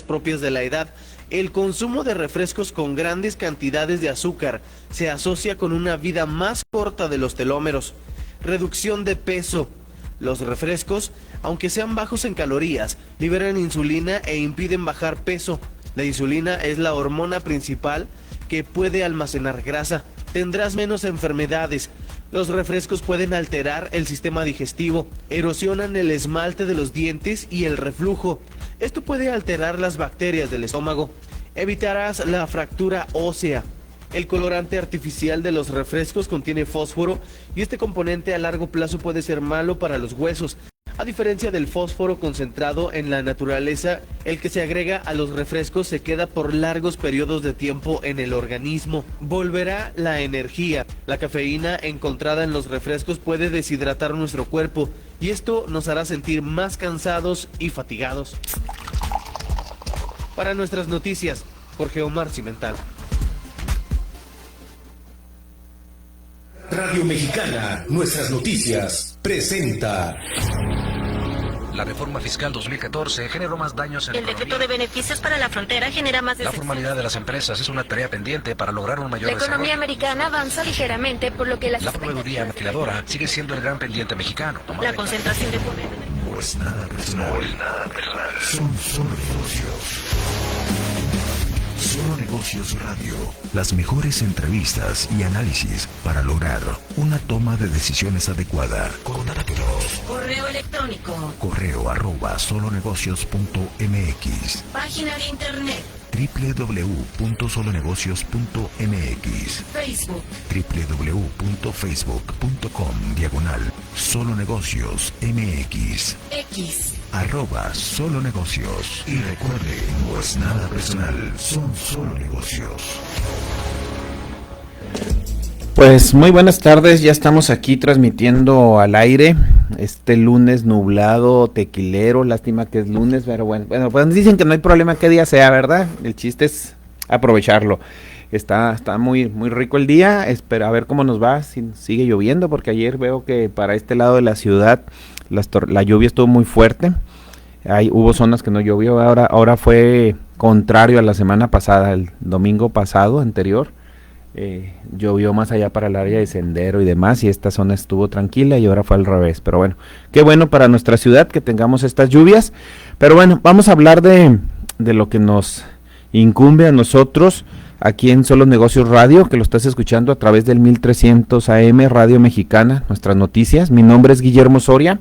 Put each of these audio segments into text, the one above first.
propias de la edad. El consumo de refrescos con grandes cantidades de azúcar se asocia con una vida más corta de los telómeros. Reducción de peso. Los refrescos, aunque sean bajos en calorías, liberan insulina e impiden bajar peso. La insulina es la hormona principal que puede almacenar grasa. Tendrás menos enfermedades. Los refrescos pueden alterar el sistema digestivo, erosionan el esmalte de los dientes y el reflujo. Esto puede alterar las bacterias del estómago. Evitarás la fractura ósea. El colorante artificial de los refrescos contiene fósforo y este componente a largo plazo puede ser malo para los huesos. A diferencia del fósforo concentrado en la naturaleza, el que se agrega a los refrescos se queda por largos periodos de tiempo en el organismo. Volverá la energía. La cafeína encontrada en los refrescos puede deshidratar nuestro cuerpo y esto nos hará sentir más cansados y fatigados. Para nuestras noticias, Jorge Omar Cimental. Radio Mexicana, Nuestras Noticias, presenta. La reforma fiscal 2014 generó más daños en la economía. El decreto de beneficios para la frontera genera más La formalidad de las empresas es una tarea pendiente para lograr un mayor La economía desarrollo. americana avanza ligeramente, por lo que La proveeduría maquiladora sigue siendo el gran pendiente mexicano. La concentración de poder. No es nada personal. Son solo negocios. Solo Negocios Radio. Las mejores entrevistas y análisis para lograr una toma de decisiones adecuada. Contáctanos. Correo electrónico. correo@solonegocios.mx. Página de internet. www.solonegocios.mx. Facebook. www.facebook.com/solonegocios.mx. X. @solonegocios. Y recuerde, no es nada personal, son solo negocios. Pues muy buenas tardes, ya estamos aquí transmitiendo al aire este lunes nublado, tequilero, lástima que es lunes, pero bueno, pues dicen que no hay problema qué día sea, ¿verdad? El chiste es aprovecharlo. Está muy rico el día, espera a ver cómo nos va, si sigue lloviendo, porque ayer veo que para este lado de la ciudad la lluvia estuvo muy fuerte. Hubo zonas que no llovió, ahora fue contrario a la semana pasada, el domingo pasado, anterior. Llovió más allá para el área de Sendero y demás, y esta zona estuvo tranquila y ahora fue al revés, pero bueno, qué bueno para nuestra ciudad que tengamos estas lluvias. Pero bueno, vamos a hablar de lo que nos incumbe a nosotros aquí en Solo Negocios Radio, que lo estás escuchando a través del 1300 AM Radio Mexicana, nuestras noticias. Mi nombre es Guillermo Soria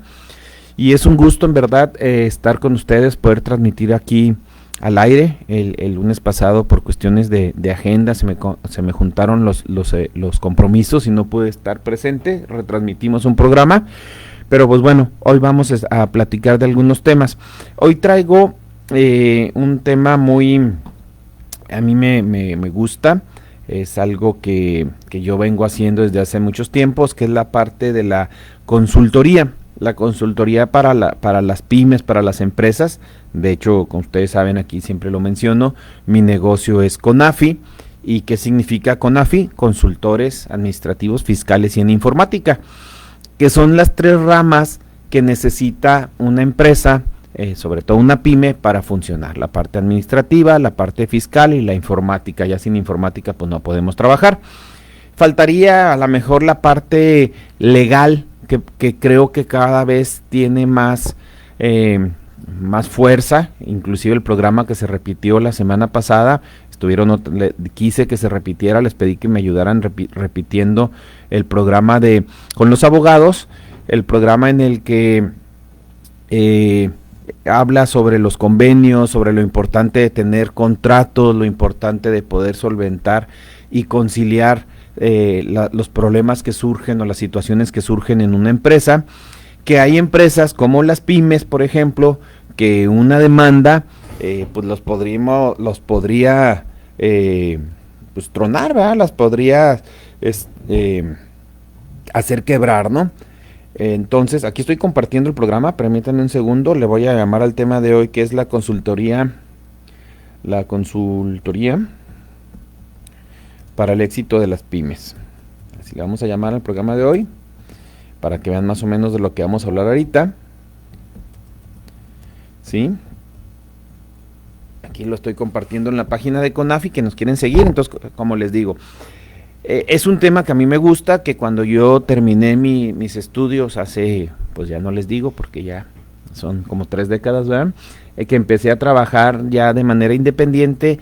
y es un gusto en verdad estar con ustedes, poder transmitir aquí al aire. El lunes pasado por cuestiones de agenda se me juntaron los compromisos y no pude estar presente, retransmitimos un programa, pero pues bueno, hoy vamos a platicar de algunos temas. Hoy traigo un tema a mí me gusta, es algo que yo vengo haciendo desde hace muchos tiempos, que es la parte de la consultoría. La consultoría para las pymes, para las empresas. De hecho, como ustedes saben, aquí siempre lo menciono, mi negocio es CONAFI. ¿Y qué significa CONAFI? Consultores administrativos, fiscales y en informática, que son las tres ramas que necesita una empresa, sobre todo una pyme, para funcionar. La parte administrativa, la parte fiscal y la informática. Ya sin informática pues no podemos trabajar. Faltaría a lo mejor la parte legal, que creo que cada vez tiene más fuerza. Inclusive el programa que se repitió la semana pasada, quise que se repitiera, les pedí que me ayudaran repitiendo el programa con los abogados, el programa en el que habla sobre los convenios, sobre lo importante de tener contratos, lo importante de poder solventar y conciliar los problemas que surgen o las situaciones que surgen en una empresa, que hay empresas como las pymes, por ejemplo, que una demanda pues los podría pues tronar, ¿verdad? Las podría hacer quebrar, ¿no? Entonces, aquí estoy compartiendo el programa, permítanme un segundo, le voy a llamar al tema de hoy, que es la consultoría para el éxito de las pymes. Así le vamos a llamar al programa de hoy, para que vean más o menos de lo que vamos a hablar ahorita. ¿Sí? aquí lo estoy compartiendo en la página de CONAFI, que nos quieren seguir. Entonces, como les digo, es un tema que a mí me gusta, que cuando yo terminé mis estudios hace, pues ya no les digo, porque ya son como 3 décadas, ¿verdad? Que empecé a trabajar ya de manera independiente,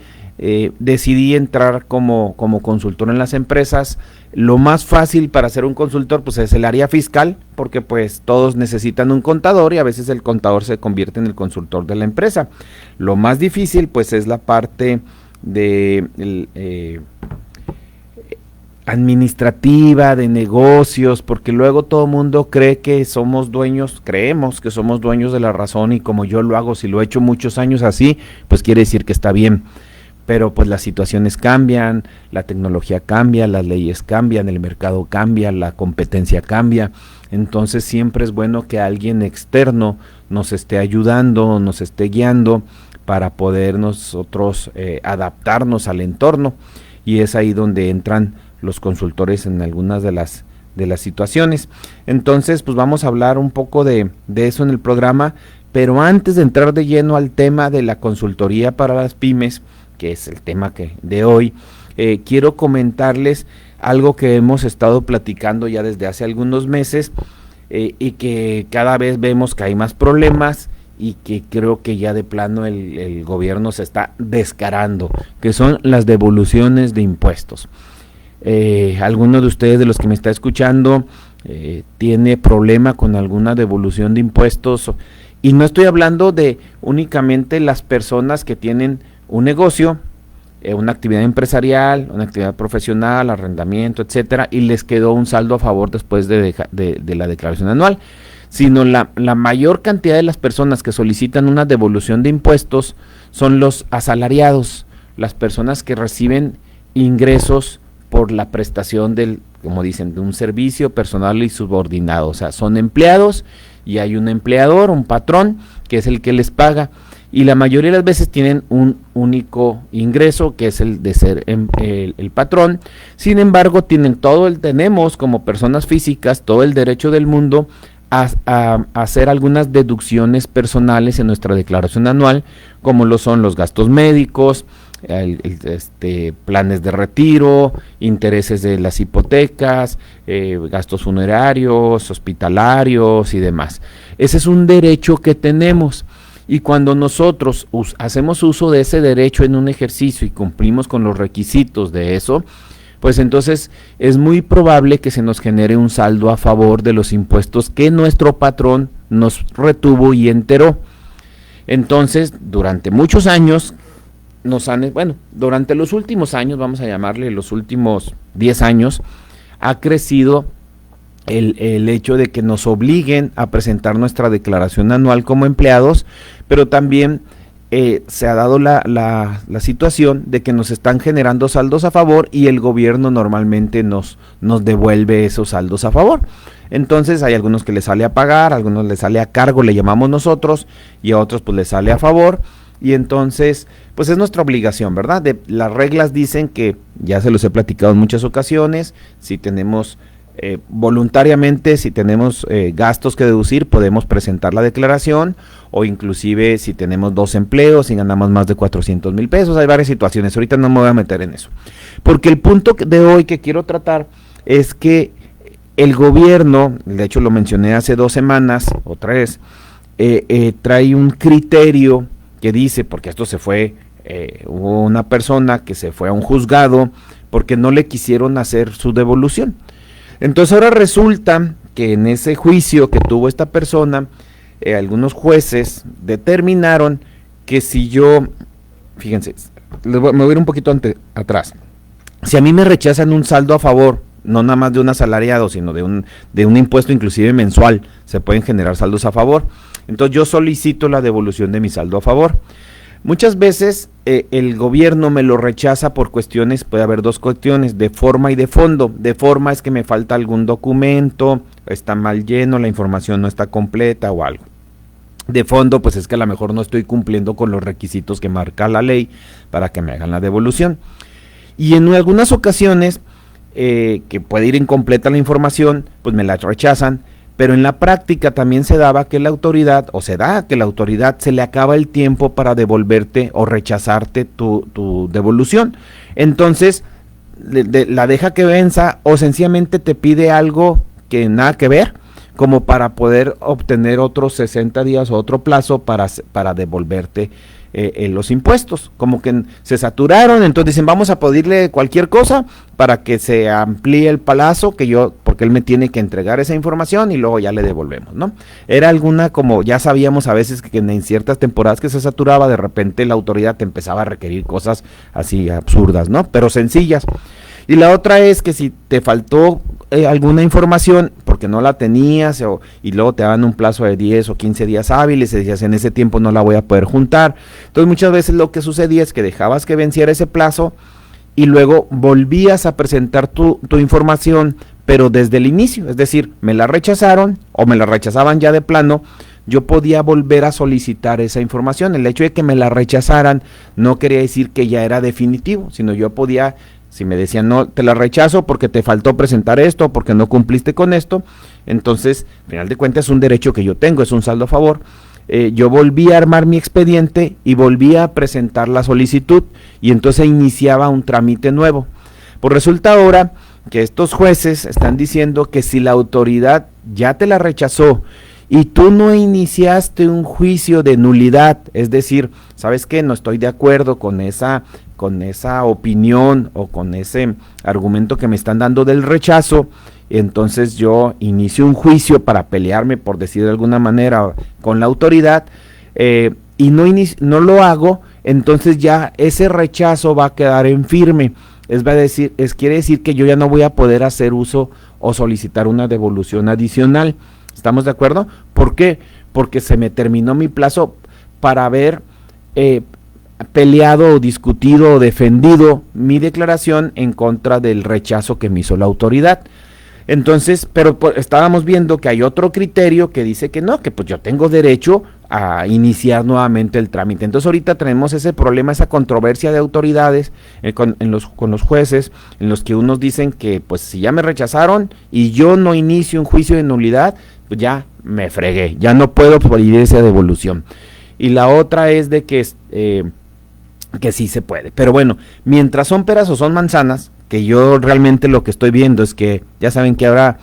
decidí entrar como consultor en las empresas. Lo más fácil para ser un consultor pues es el área fiscal, porque pues todos necesitan un contador y a veces el contador se convierte en el consultor de la empresa. Lo más difícil pues es la parte de administrativa, de negocios, porque luego todo el mundo cree que creemos que somos dueños de la razón, y como yo lo hago, si lo he hecho muchos años así, pues quiere decir que está bien. Pero pues las situaciones cambian, la tecnología cambia, las leyes cambian, el mercado cambia, la competencia cambia. Entonces siempre es bueno que alguien externo nos esté ayudando, nos esté guiando para poder nosotros adaptarnos al entorno, y es ahí donde entran los consultores en algunas de las situaciones. Entonces pues vamos a hablar un poco de eso en el programa, pero antes de entrar de lleno al tema de la consultoría para las pymes, que es el tema de hoy, quiero comentarles algo que hemos estado platicando ya desde hace algunos meses, y que cada vez vemos que hay más problemas, y que creo que ya de plano el gobierno se está descarando, que son las devoluciones de impuestos. ¿Alguno de ustedes, de los que me está escuchando, tiene problema con alguna devolución de impuestos? Y no estoy hablando de únicamente las personas que tienen un negocio, una actividad empresarial, una actividad profesional, arrendamiento, etcétera, y les quedó un saldo a favor después de la declaración anual, sino la mayor cantidad de las personas que solicitan una devolución de impuestos son los asalariados, las personas que reciben ingresos por la prestación como dicen, de un servicio personal y subordinado. O sea, son empleados y hay un empleador, un patrón, que es el que les paga. Y la mayoría de las veces tienen un único ingreso, que es el de ser el patrón. Sin embargo, tenemos como personas físicas todo el derecho del mundo a hacer algunas deducciones personales en nuestra declaración anual, como lo son los gastos médicos, planes de retiro, intereses de las hipotecas, gastos funerarios, hospitalarios y demás. Ese es un derecho que tenemos. Y cuando nosotros hacemos uso de ese derecho en un ejercicio y cumplimos con los requisitos de eso, pues entonces es muy probable que se nos genere un saldo a favor de los impuestos que nuestro patrón nos retuvo y enteró. Entonces, durante muchos años, durante los últimos años, vamos a llamarle los últimos 10 años, ha crecido el hecho de que nos obliguen a presentar nuestra declaración anual como empleados, pero también se ha dado la situación de que nos están generando saldos a favor, y el gobierno normalmente nos devuelve esos saldos a favor. Entonces hay algunos que les sale a pagar, a algunos les sale a cargo, le llamamos nosotros, y a otros pues les sale a favor. Y entonces, pues es nuestra obligación, ¿verdad? Las reglas dicen que, ya se los he platicado en muchas ocasiones, si tenemos voluntariamente, si tenemos gastos que deducir, podemos presentar la declaración, o inclusive si tenemos 2 empleos y ganamos más de 400,000 pesos, hay varias situaciones. Ahorita no me voy a meter en eso, porque el punto de hoy que quiero tratar es que el gobierno, de hecho lo mencioné hace 2 semanas o 3, trae un criterio que dice, porque esto hubo una persona que se fue a un juzgado porque no le quisieron hacer su devolución. Entonces ahora resulta que en ese juicio que tuvo esta persona, algunos jueces determinaron que si yo, fíjense, me voy a ir un poquito atrás, si a mí me rechazan un saldo a favor, no nada más de un asalariado, sino de un impuesto inclusive mensual, se pueden generar saldos a favor. Entonces yo solicito la devolución de mi saldo a favor. Muchas veces el gobierno me lo rechaza por cuestiones, puede haber 2 cuestiones, de forma y de fondo. De forma es que me falta algún documento, está mal lleno, la información no está completa o algo. De fondo, pues es que a lo mejor no estoy cumpliendo con los requisitos que marca la ley para que me hagan la devolución. Y en algunas ocasiones, que puede ir incompleta la información, pues me la rechazan, pero en la práctica también se daba que la autoridad, o se da que la autoridad se le acaba el tiempo para devolverte o rechazarte tu devolución. Entonces, la deja que venza o sencillamente te pide algo que nada que ver, como para poder obtener otros 60 días o otro plazo para devolverte los impuestos. Como que se saturaron, entonces dicen, vamos a pedirle cualquier cosa para que se amplíe el plazo, porque él me tiene que entregar esa información y luego ya le devolvemos, ¿no? Era alguna, como ya sabíamos a veces que en ciertas temporadas que se saturaba, de repente la autoridad te empezaba a requerir cosas así absurdas, ¿no? Pero sencillas. Y la otra es que si te faltó alguna información porque no la tenías y luego te daban un plazo de 10 o 15 días hábiles y decías, en ese tiempo no la voy a poder juntar. Entonces muchas veces lo que sucedía es que dejabas que venciera ese plazo y luego volvías a presentar tu información, pero desde el inicio, es decir, me la rechazaron o me la rechazaban ya de plano, yo podía volver a solicitar esa información. El hecho de que me la rechazaran no quería decir que ya era definitivo, sino yo podía... Si me decían, no, te la rechazo porque te faltó presentar esto, porque no cumpliste con esto, entonces, al final de cuentas, es un derecho que yo tengo, es un saldo a favor. Yo volví a armar mi expediente y volví a presentar la solicitud y entonces iniciaba un trámite nuevo. Pues resulta ahora que estos jueces están diciendo que si la autoridad ya te la rechazó y tú no iniciaste un juicio de nulidad, es decir, ¿sabes qué? No estoy de acuerdo con esa opinión o con ese argumento que me están dando del rechazo, entonces yo inicio un juicio para pelearme, por decir de alguna manera, con la autoridad, y no lo hago, entonces ya ese rechazo va a quedar en firme. Quiere decir que yo ya no voy a poder hacer uso o solicitar una devolución adicional. ¿Estamos de acuerdo? ¿Por qué? Porque se me terminó mi plazo para haber peleado o discutido o defendido mi declaración en contra del rechazo que me hizo la autoridad. Entonces, pero estábamos viendo que hay otro criterio que dice que no, que pues yo tengo derecho a iniciar nuevamente el trámite. Entonces ahorita tenemos ese problema, esa controversia de autoridades con los jueces, en los que unos dicen que pues si ya me rechazaron y yo no inicio un juicio de nulidad, pues ya me fregué, ya no puedo pedir esa devolución. Y la otra es de que sí se puede. Pero bueno, mientras son peras o son manzanas, que yo realmente lo que estoy viendo es que, ya saben que ahora,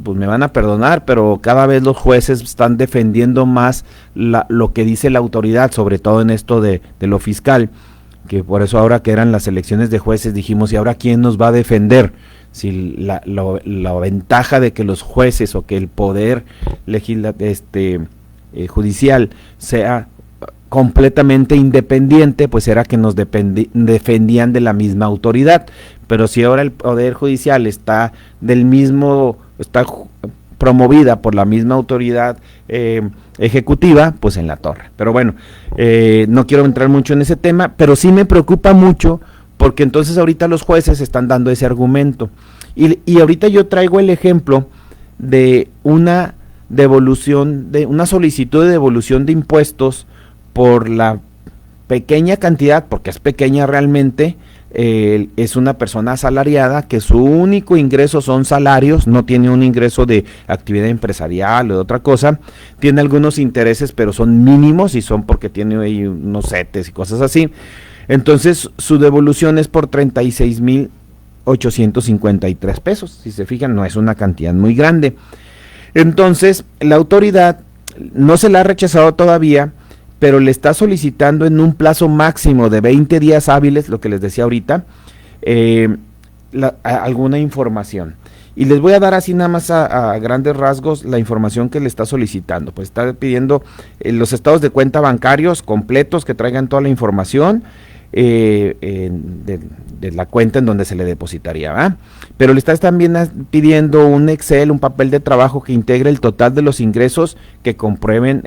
pues me van a perdonar, pero cada vez los jueces están defendiendo más lo que dice la autoridad, sobre todo en esto de lo fiscal, que por eso ahora que eran las elecciones de jueces dijimos, ¿y ahora quién nos va a defender? Si la ventaja de que los jueces o que el poder judicial sea completamente independiente, pues era que nos defendían de la misma autoridad, pero si ahora el poder judicial está promovida por la misma autoridad ejecutiva, pues en la torre. Pero bueno, no quiero entrar mucho en ese tema, pero sí me preocupa mucho porque entonces ahorita los jueces están dando ese argumento y ahorita yo traigo el ejemplo de una solicitud de devolución de impuestos por la pequeña cantidad, porque es pequeña realmente. Es una persona asalariada que su único ingreso son salarios, no tiene un ingreso de actividad empresarial o de otra cosa, tiene algunos intereses pero son mínimos y son porque tiene ahí unos CETES y cosas así. Entonces su devolución es por 36,853 pesos, si se fijan no es una cantidad muy grande. Entonces la autoridad no se la ha rechazado todavía, pero le está solicitando en un plazo máximo de 20 días hábiles, lo que les decía ahorita, alguna información. Y les voy a dar así nada más a grandes rasgos la información que le está solicitando. Pues está pidiendo los estados de cuenta bancarios completos, que traigan toda la información de la cuenta en donde se le depositaría, ¿verdad? Pero le estás también pidiendo un Excel, un papel de trabajo que integre el total de los ingresos que comprueben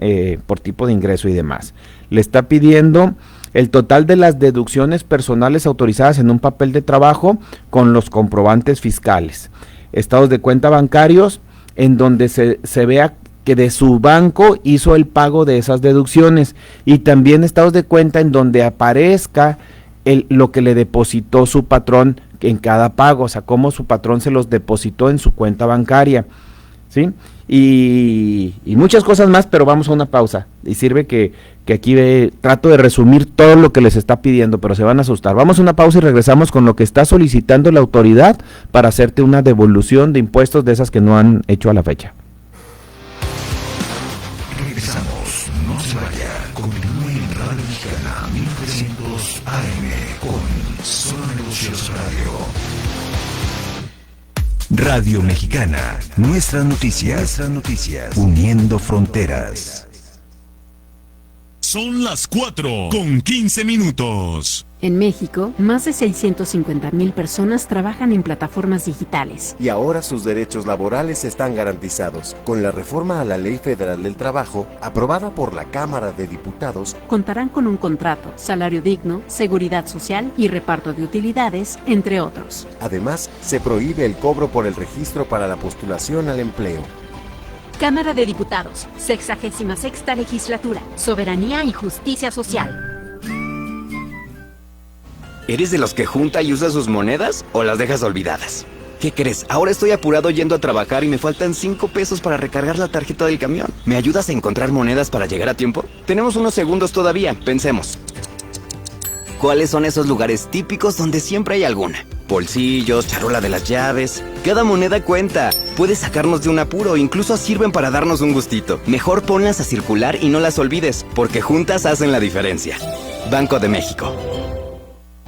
por tipo de ingreso y demás. Le está pidiendo el total de las deducciones personales autorizadas en un papel de trabajo con los comprobantes fiscales. Estados de cuenta bancarios en donde se vea que de su banco hizo el pago de esas deducciones, y también estados de cuenta en donde aparezca lo que le depositó su patrón en cada pago, o sea, cómo su patrón se los depositó en su cuenta bancaria. ¿sí? Y muchas cosas más, pero vamos a una pausa. Y sirve que aquí trato de resumir todo lo que les está pidiendo, pero se van a asustar. Vamos a una pausa y regresamos con lo que está solicitando la autoridad para hacerte una devolución de impuestos de esas que no han hecho a la fecha. Regresamos, no se vaya, continúe en Radio Mexicana 1300 AM con Solo Negocios Radio. Radio Mexicana, nuestras noticias, uniendo fronteras. Son las 4:15. En México, más de 650,000 personas trabajan en plataformas digitales. Y ahora sus derechos laborales están garantizados. Con la reforma a la Ley Federal del Trabajo, aprobada por la Cámara de Diputados, contarán con un contrato, salario digno, seguridad social y reparto de utilidades, entre otros. Además, se prohíbe el cobro por el registro para la postulación al empleo. Cámara de Diputados, 66ª Legislatura, Soberanía y Justicia Social. ¿Eres de los que junta y usa sus monedas o las dejas olvidadas? ¿Qué crees? Ahora estoy apurado yendo a trabajar y me faltan 5 pesos para recargar la tarjeta del camión. ¿Me ayudas a encontrar monedas para llegar a tiempo? Tenemos unos segundos todavía, pensemos. ¿Cuáles son esos lugares típicos donde siempre hay alguna? Bolsillos, charola de las llaves. Cada moneda cuenta. Puede sacarnos de un apuro, incluso sirven para darnos un gustito. Mejor ponlas a circular y no las olvides, porque juntas hacen la diferencia. Banco de México.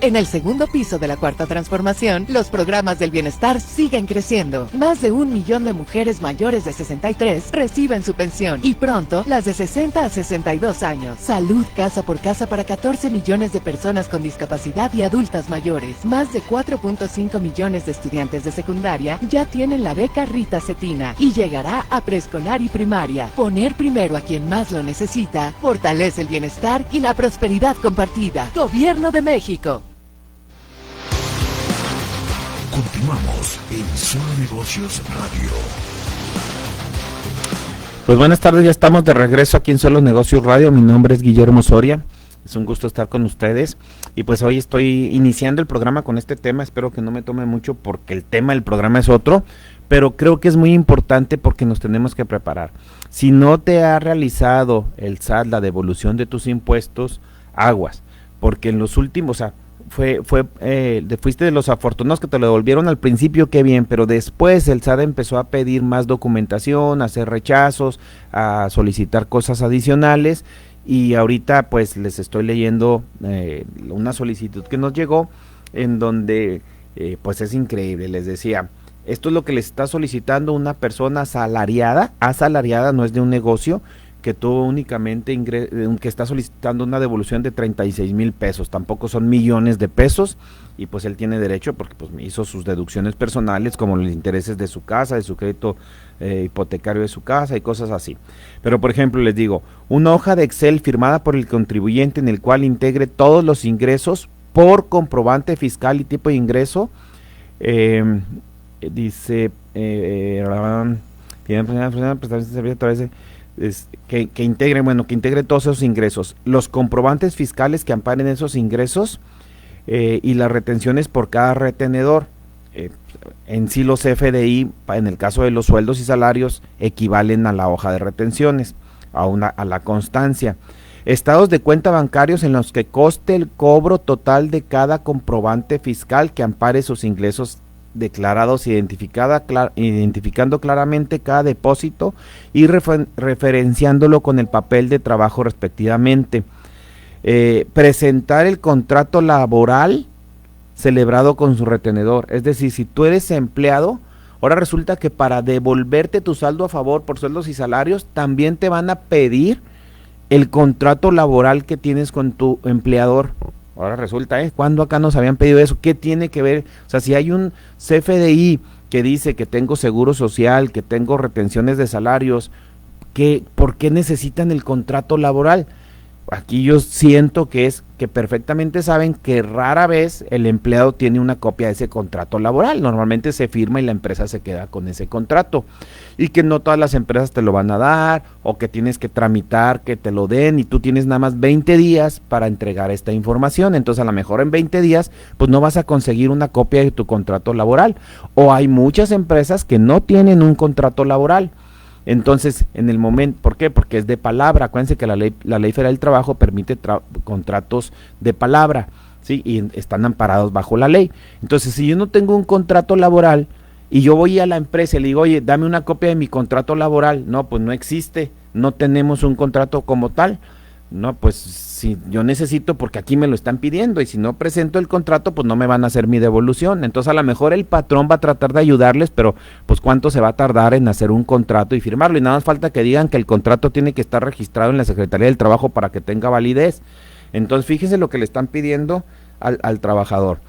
En el segundo piso de la Cuarta Transformación, los programas del bienestar siguen creciendo. Más de 1 millón de mujeres mayores de 63 reciben su pensión y pronto las de 60 a 62 años. Salud casa por casa para 14 millones de personas con discapacidad y adultas mayores. Más de 4.5 millones de estudiantes de secundaria ya tienen la beca Rita Cetina y llegará a preescolar y primaria. Poner primero a quien más lo necesita fortalece el bienestar y la prosperidad compartida. Gobierno de México. Continuamos en Solo Negocios Radio. Pues buenas tardes, ya estamos de regreso aquí en Solo Negocios Radio. Mi nombre es Guillermo Soria, es un gusto estar con ustedes. Y pues hoy estoy iniciando el programa con este tema, espero que no me tome mucho porque el tema del programa es otro, pero creo que es muy importante porque nos tenemos que preparar. Si no te ha realizado el SAT la devolución de tus impuestos, aguas, porque en los últimos, fuiste de los afortunados que te lo devolvieron al principio, qué bien, pero después el SAT empezó a pedir más documentación, a hacer rechazos, a solicitar cosas adicionales, y ahorita pues les estoy leyendo una solicitud que nos llegó en donde pues es increíble. Les decía, esto es lo que les está solicitando una persona asalariada, no es de un negocio, que tuvo únicamente que está solicitando una devolución de 36,000 pesos, tampoco son millones de pesos, y pues él tiene derecho porque pues hizo sus deducciones personales como los intereses de su casa, de su crédito hipotecario de su casa y cosas así. Pero por ejemplo les digo, una hoja de Excel firmada por el contribuyente en el cual integre todos los ingresos por comprobante fiscal y tipo de ingreso, dice, que integre todos esos ingresos, los comprobantes fiscales que amparen esos ingresos y las retenciones por cada retenedor. En sí los FDI, en el caso de los sueldos y salarios, equivalen a la hoja de retenciones, a la constancia. Estados de cuenta bancarios en los que conste el cobro total de cada comprobante fiscal que ampare sus ingresos declarados, identificando claramente cada depósito y referenciándolo con el papel de trabajo respectivamente. Presentar el contrato laboral celebrado con su retenedor, es decir, si tú eres empleado, ahora resulta que para devolverte tu saldo a favor por sueldos y salarios, también te van a pedir el contrato laboral que tienes con tu empleador. Ahora resulta, ¿cuándo acá nos habían pedido eso? ¿Qué tiene que ver? O sea, si hay un CFDI que dice que tengo seguro social, que tengo retenciones de salarios, ¿por qué necesitan el contrato laboral? aquí yo siento que es que perfectamente saben que rara vez el empleado tiene una copia de ese contrato laboral. Normalmente se firma y la empresa se queda con ese contrato. Y que no todas las empresas te lo van a dar, o que tienes que tramitar que te lo den y tú tienes nada más 20 días para entregar esta información. Entonces a lo mejor en 20 días pues no vas a conseguir una copia de tu contrato laboral. O hay muchas empresas que no tienen un contrato laboral. Entonces, en el momento, ¿por qué? Porque es de palabra. Acuérdense que la ley federal del trabajo permite contratos de palabra, ¿sí? Y están amparados bajo la ley. Entonces, si yo no tengo un contrato laboral y yo voy a la empresa y le digo, oye, dame una copia de mi contrato laboral, no, pues no existe, no tenemos un contrato como tal. No, pues si yo necesito, porque aquí me lo están pidiendo, y si no presento el contrato, pues no me van a hacer mi devolución. Entonces a lo mejor el patrón va a tratar de ayudarles, pero pues cuánto se va a tardar en hacer un contrato y firmarlo, y nada más falta que digan que el contrato tiene que estar registrado en la Secretaría del Trabajo para que tenga validez. Entonces fíjese lo que le están pidiendo al trabajador.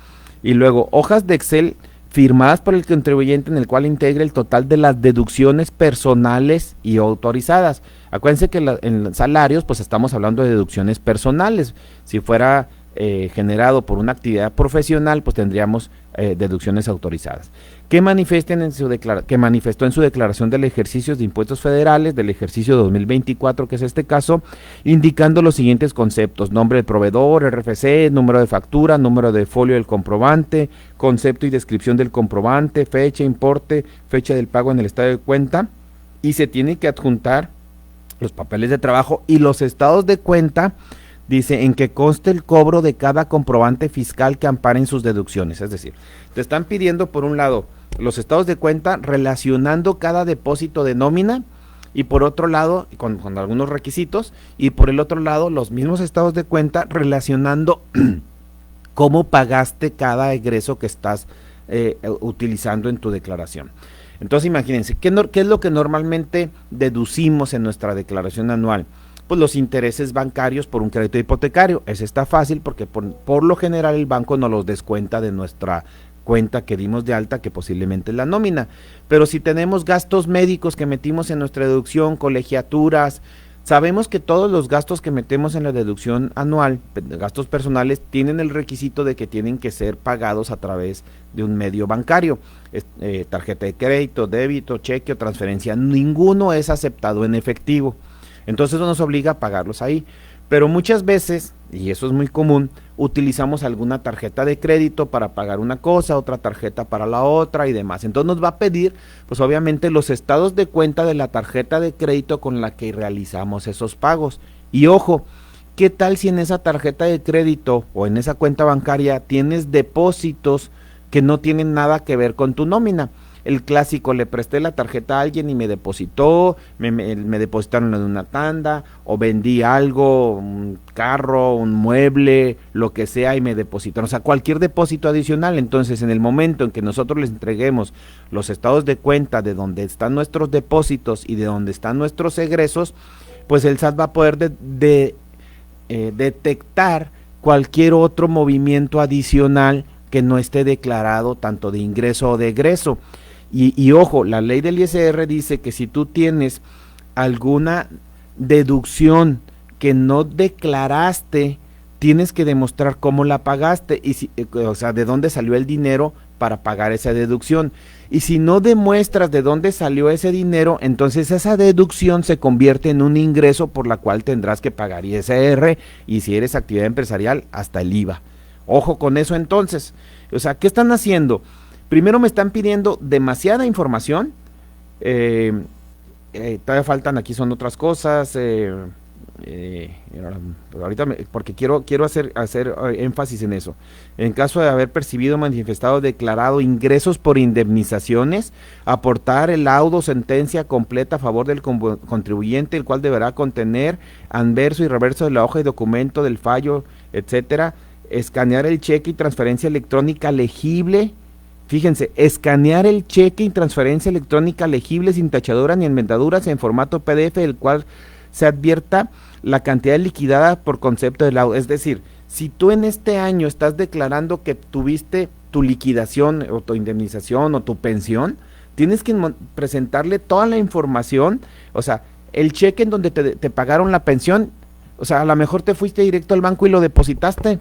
Y luego, hojas de Excel firmadas por el contribuyente en el cual integre el total de las deducciones personales y autorizadas. Acuérdense que en salarios pues estamos hablando de deducciones personales. Si fuera generado por una actividad profesional, pues tendríamos deducciones autorizadas. Que manifestó en su declaración del ejercicio de impuestos federales del ejercicio 2024, que es este caso, indicando los siguientes conceptos: nombre del proveedor, RFC, número de factura, número de folio del comprobante, concepto y descripción del comprobante, fecha, importe, fecha del pago en el estado de cuenta, y se tiene que adjuntar los papeles de trabajo y los estados de cuenta, dice, en que conste el cobro de cada comprobante fiscal que amparen sus deducciones. Es decir, te están pidiendo por un lado los estados de cuenta relacionando cada depósito de nómina, y por otro lado, con algunos requisitos, y por el otro lado los mismos estados de cuenta relacionando cómo pagaste cada egreso que estás utilizando en tu declaración. Entonces imagínense, ¿qué es lo que normalmente deducimos en nuestra declaración anual? Pues los intereses bancarios por un crédito hipotecario. Ese está fácil porque por lo general el banco nos los descuenta de nuestra cuenta que dimos de alta, que posiblemente es la nómina. Pero si tenemos gastos médicos que metimos en nuestra deducción, colegiaturas, sabemos que todos los gastos que metemos en la deducción anual, gastos personales, tienen el requisito de que tienen que ser pagados a través de un medio bancario, tarjeta de crédito, débito, cheque o transferencia. Ninguno es aceptado en efectivo. Entonces eso nos obliga a pagarlos ahí. Pero muchas veces, y eso es muy común, utilizamos alguna tarjeta de crédito para pagar una cosa, otra tarjeta para la otra y demás. Entonces nos va a pedir, pues obviamente, los estados de cuenta de la tarjeta de crédito con la que realizamos esos pagos. Y ojo, ¿qué tal si en esa tarjeta de crédito o en esa cuenta bancaria tienes depósitos que no tienen nada que ver con tu nómina? El clásico, le presté la tarjeta a alguien y me depositó, me depositaron en una tanda, o vendí algo, un carro, un mueble, lo que sea, y me depositaron. O sea, cualquier depósito adicional. Entonces, en el momento en que nosotros les entreguemos los estados de cuenta de donde están nuestros depósitos y de donde están nuestros egresos, pues el SAT va a poder detectar cualquier otro movimiento adicional que no esté declarado, tanto de ingreso o de egreso. Y ojo, la ley del ISR dice que si tú tienes alguna deducción que no declaraste, tienes que demostrar cómo la pagaste, y o sea, de dónde salió el dinero para pagar esa deducción. Y si no demuestras de dónde salió ese dinero, entonces esa deducción se convierte en un ingreso por la cual tendrás que pagar ISR, y si eres actividad empresarial, hasta el IVA. Ojo con eso entonces. O sea, ¿qué están haciendo? Primero me están pidiendo demasiada información, todavía faltan, aquí son otras cosas, pero ahorita porque quiero hacer énfasis en eso. En caso de haber percibido, manifestado, declarado ingresos por indemnizaciones, aportar el laudo, sentencia completa a favor del contribuyente, el cual deberá contener anverso y reverso de la hoja y documento del fallo, etcétera. Escanear el cheque y transferencia electrónica legible. Fíjense, escanear el cheque y transferencia electrónica legible sin tachadura ni enmendaduras en formato PDF, del cual se advierta la cantidad liquidada por concepto de laudo. Es decir, si tú en este año estás declarando que tuviste tu liquidación o tu indemnización o tu pensión, tienes que presentarle toda la información, o sea, el cheque en donde te pagaron la pensión, O sea, a lo mejor te fuiste directo al banco y lo depositaste.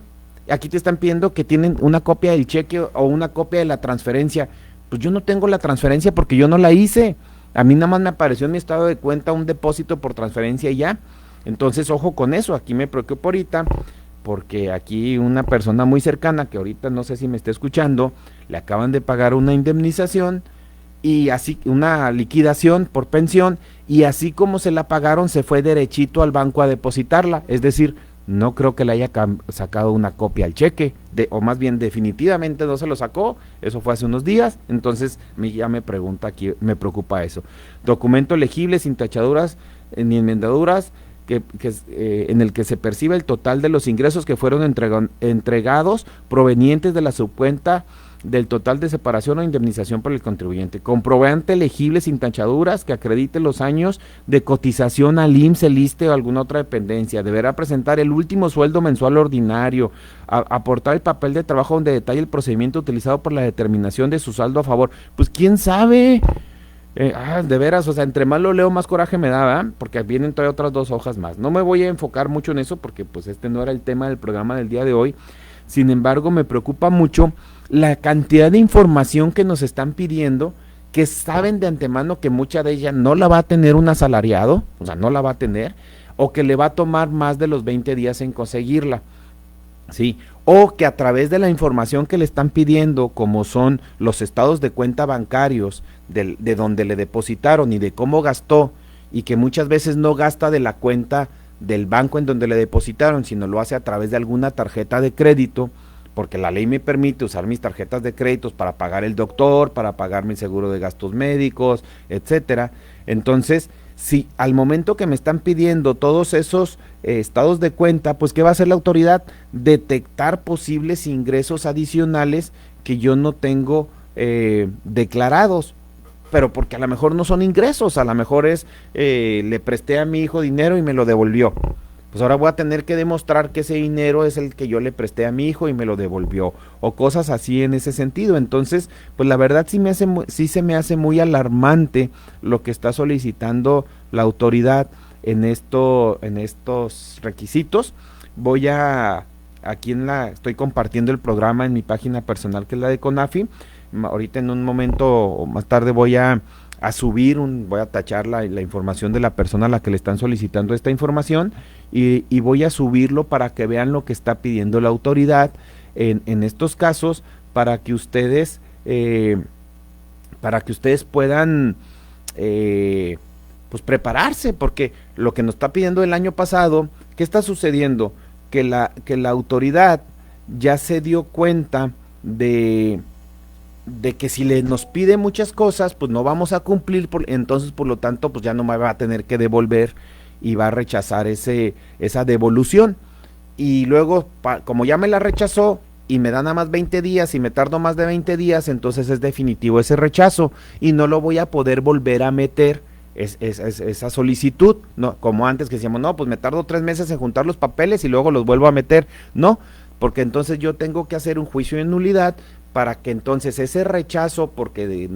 Aquí te están pidiendo que tienen una copia del cheque o una copia de la transferencia. Pues yo no tengo la transferencia porque yo no la hice. A mí nada más me apareció en mi estado de cuenta un depósito por transferencia y ya. Entonces, ojo con eso. Aquí me preocupo ahorita porque aquí una persona muy cercana, que ahorita no sé si me está escuchando, le acaban de pagar una indemnización y así una liquidación por pensión, y así como se la pagaron se fue derechito al banco a depositarla. Es decir, no creo que le haya sacado una copia al cheque, o más bien definitivamente no se lo sacó. Eso fue hace unos días. Entonces ya me pregunta aquí, me preocupa eso. Documento legible sin tachaduras ni enmendaduras, en el que se percibe el total de los ingresos que fueron entregados provenientes de la subcuenta del total de separación o indemnización por el contribuyente. Comprobante legible sin tachaduras que acredite los años de cotización al IMSS, el ISSSTE o alguna otra dependencia. Deberá presentar el último sueldo mensual ordinario, aportar el papel de trabajo donde detalle el procedimiento utilizado por la determinación de su saldo a favor. Pues quién sabe. De veras, o sea, entre más lo leo, más coraje me da, ¿verdad? Porque vienen todavía otras 2 hojas más. No me voy a enfocar mucho en eso porque pues este no era el tema del programa del día de hoy. Sin embargo, me preocupa mucho la cantidad de información que nos están pidiendo, que saben de antemano que mucha de ella no la va a tener un asalariado, o sea, no la va a tener, o que le va a tomar más de los 20 días en conseguirla, ¿sí? O que a través de la información que le están pidiendo, como son los estados de cuenta bancarios, de donde le depositaron y de cómo gastó, y que muchas veces no gasta de la cuenta del banco en donde le depositaron, sino lo hace a través de alguna tarjeta de crédito, porque la ley me permite usar mis tarjetas de créditos para pagar el doctor, para pagar mi seguro de gastos médicos, etcétera. Entonces, si al momento que me están pidiendo todos esos estados de cuenta, pues ¿qué va a hacer la autoridad? Detectar posibles ingresos adicionales que yo no tengo declarados, pero porque a lo mejor no son ingresos, a lo mejor es, le presté a mi hijo dinero y me lo devolvió. Pues ahora voy a tener que demostrar que ese dinero es el que yo le presté a mi hijo y me lo devolvió, o cosas así en ese sentido. Entonces, pues la verdad sí se me hace muy alarmante lo que está solicitando la autoridad en estos requisitos. Estoy compartiendo el programa en mi página personal, que es la de CONAFI. Ahorita en un momento o más tarde voy a tachar la información de la persona a la que le están solicitando esta información, y voy a subirlo para que vean lo que está pidiendo la autoridad en estos casos, para que ustedes puedan pues prepararse, porque lo que nos está pidiendo el año pasado, ¿qué está sucediendo? Que la autoridad ya se dio cuenta de que si nos pide muchas cosas, pues no vamos a cumplir, entonces por lo tanto pues ya no me va a tener que devolver y va a rechazar esa devolución. Y luego, como ya me la rechazó y me da nada más 20 días y me tardo más de 20 días, entonces es definitivo ese rechazo y no lo voy a poder volver a meter esa solicitud, no, como antes que decíamos, no, pues me tardo 3 meses en juntar los papeles y luego los vuelvo a meter. No, porque entonces yo tengo que hacer un juicio de nulidad para que entonces ese rechazo, porque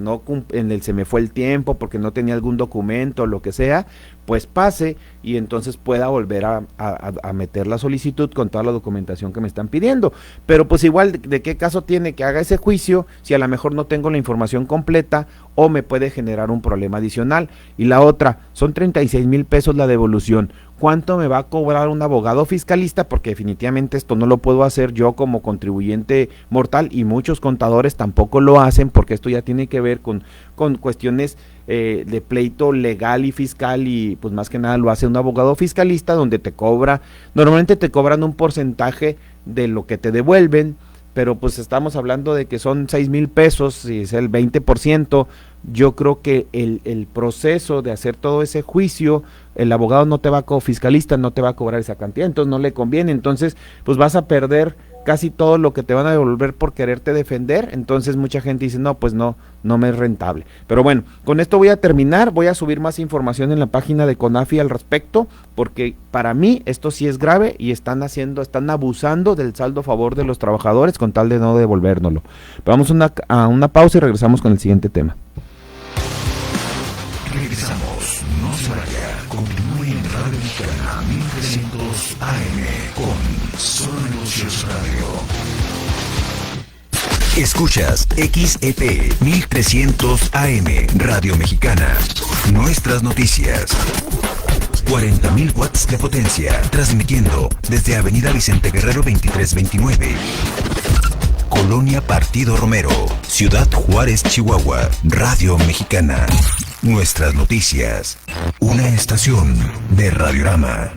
se me fue el tiempo, porque no tenía algún documento, lo que sea, pues pase y entonces pueda volver a meter la solicitud con toda la documentación que me están pidiendo. Pero pues igual, ¿de qué caso tiene que haga ese juicio si a lo mejor no tengo la información completa o me puede generar un problema adicional? Y la otra, son 36,000 pesos la devolución. ¿Cuánto me va a cobrar un abogado fiscalista? Porque definitivamente esto no lo puedo hacer yo como contribuyente mortal, y muchos contadores tampoco lo hacen, porque esto ya tiene que ver con cuestiones de pleito legal y fiscal, y pues más que nada lo hace un abogado fiscalista, donde normalmente te cobran un porcentaje de lo que te devuelven, pero pues estamos hablando de que son 6,000 pesos, y es el 20%. Yo creo que el proceso de hacer todo ese juicio, el abogado fiscalista no te va a cobrar esa cantidad, entonces no le conviene. Entonces pues vas a perder casi todo lo que te van a devolver por quererte defender. Entonces mucha gente dice, no, pues no me es rentable. Pero bueno, con esto voy a terminar. Voy a subir más información en la página de CONAFI al respecto, porque para mí esto sí es grave y están abusando del saldo a favor de los trabajadores con tal de no devolvérnoslo. Pero vamos a una pausa y regresamos con el siguiente tema. Regresamos, no se vaya, continúe en Radio Mexicana 1320. Negocios Radio. Escuchas XEP 1300 AM, Radio Mexicana. Nuestras noticias. 40.000 watts de potencia, transmitiendo desde Avenida Vicente Guerrero 2329. Colonia Partido Romero, Ciudad Juárez, Chihuahua. Radio Mexicana. Nuestras noticias. Una estación de Radiorama.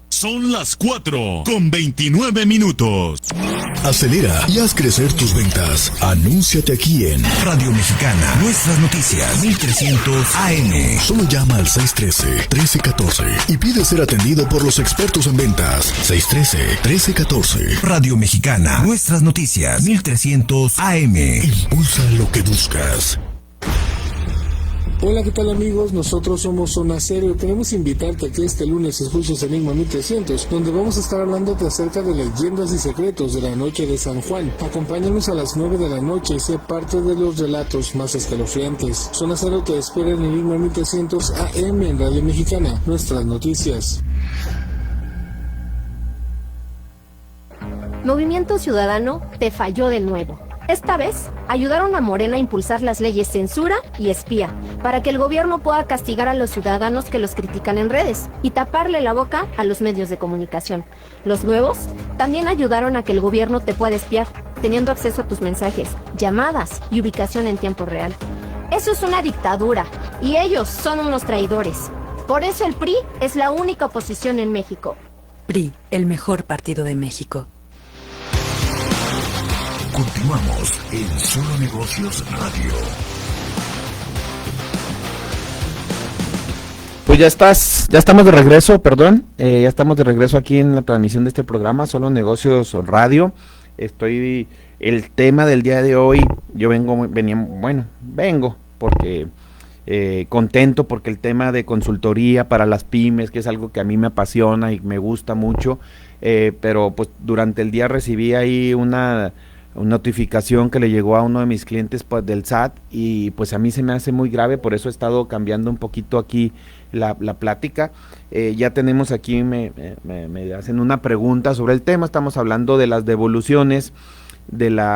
Son las 4:29. Acelera y haz crecer tus ventas. Anúnciate aquí en Radio Mexicana. Nuestras noticias. 1300 AM. Solo llama al 613-1314 y pide ser atendido por los expertos en ventas. 613-1314. Radio Mexicana. Nuestras noticias. 1300 AM. Impulsa lo que buscas. Hola, ¿qué tal amigos? Nosotros somos Zona Cero y queremos invitarte a que este lunes escuches Enigma 1300, donde vamos a estar hablando acerca de leyendas y secretos de la noche de San Juan. Acompáñanos a las 9 de la noche y sé parte de los relatos más escalofriantes. Zona Cero te espera en Enigma 1300 AM en Radio Mexicana, nuestras noticias. Movimiento Ciudadano te falló de nuevo. Esta vez, ayudaron a Morena a impulsar las leyes censura y espía, para que el gobierno pueda castigar a los ciudadanos que los critican en redes y taparle la boca a los medios de comunicación. Los nuevos también ayudaron a que el gobierno te pueda espiar, teniendo acceso a tus mensajes, llamadas y ubicación en tiempo real. Eso es una dictadura, y ellos son unos traidores. Por eso el PRI es la única oposición en México. PRI, el mejor partido de México. Continuamos en Solo Negocios Radio. Pues ya estamos de regreso, ya estamos de regreso aquí en la transmisión de este programa, Solo Negocios Radio. El tema del día de hoy, yo vengo porque contento porque el tema de consultoría para las pymes, que es algo que a mí me apasiona y me gusta mucho, pero pues durante el día recibí ahí una notificación que le llegó a uno de mis clientes del SAT y pues a mí se me hace muy grave, por eso he estado cambiando un poquito aquí la plática. Ya tenemos aquí, me hacen una pregunta sobre el tema, estamos hablando de las devoluciones, de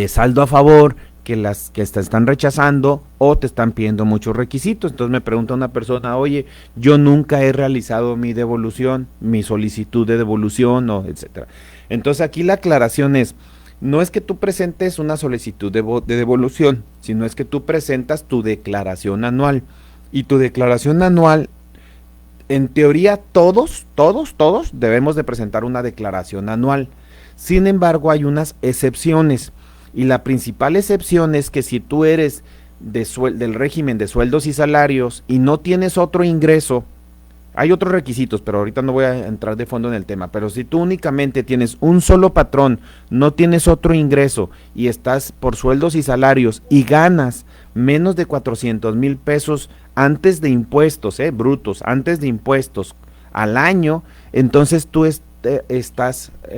saldo a favor, que te están rechazando o te están pidiendo muchos requisitos. Entonces me pregunta una persona, oye, yo nunca he realizado mi devolución, mi solicitud de devolución, o etcétera. Entonces aquí la aclaración es, no es que tú presentes una solicitud de devolución, sino es que tú presentas tu declaración anual. Y tu declaración anual, en teoría todos debemos de presentar una declaración anual. Sin embargo, hay unas excepciones. Y la principal excepción es que si tú eres del régimen de sueldos y salarios y no tienes otro ingreso, hay otros requisitos, pero ahorita no voy a entrar de fondo en el tema, pero si tú únicamente tienes un solo patrón, no tienes otro ingreso y estás por sueldos y salarios y ganas menos de 400,000 pesos antes de impuestos, brutos, antes de impuestos al año, entonces tú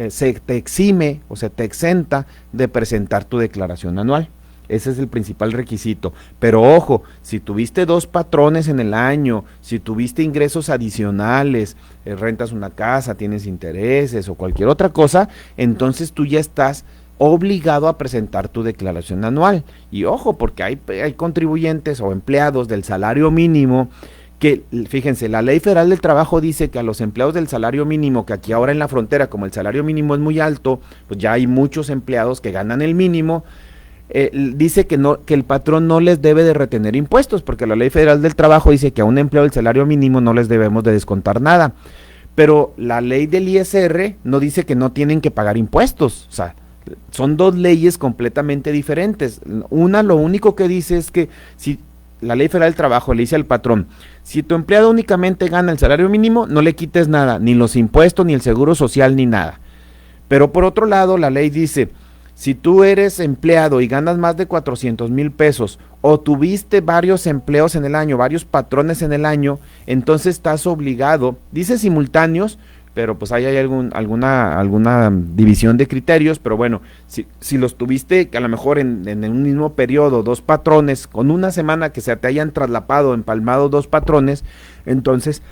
se te exime o se te exenta de presentar tu declaración anual. Ese es el principal requisito. Pero ojo, si tuviste 2 patrones en el año, si tuviste ingresos adicionales, rentas una casa, tienes intereses o cualquier otra cosa, entonces tú ya estás obligado a presentar tu declaración anual. Y ojo, porque hay contribuyentes o empleados del salario mínimo que, fíjense, la Ley Federal del Trabajo dice que a los empleados del salario mínimo, que aquí ahora en la frontera, como el salario mínimo es muy alto, pues ya hay muchos empleados que ganan el mínimo, dice que el patrón no les debe de retener impuestos, porque la Ley Federal del Trabajo dice que a un empleado del salario mínimo no les debemos de descontar nada, pero la ley del ISR no dice que no tienen que pagar impuestos. O sea, son 2 leyes completamente diferentes. Una, lo único que dice es que si la Ley Federal del Trabajo le dice al patrón, si tu empleado únicamente gana el salario mínimo, no le quites nada, ni los impuestos, ni el seguro social, ni nada. Pero por otro lado, la ley dice, si tú eres empleado y ganas más de 400,000 pesos, o tuviste varios empleos en el año, varios patrones en el año, entonces estás obligado, dice simultáneos, pero pues ahí hay alguna división de criterios, pero bueno, si los tuviste que a lo mejor en un mismo periodo 2 patrones, con una semana que se te hayan traslapado, empalmado 2 patrones, entonces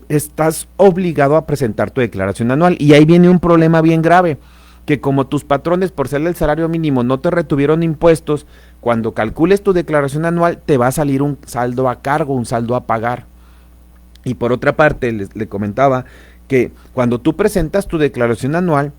estás obligado a presentar tu declaración anual. Y ahí viene un problema bien grave, que como tus patrones, por ser el salario mínimo, no te retuvieron impuestos, cuando calcules tu declaración anual te va a salir un saldo a cargo, un saldo a pagar. Y por otra parte, le comentaba que cuando tú presentas tu declaración anual,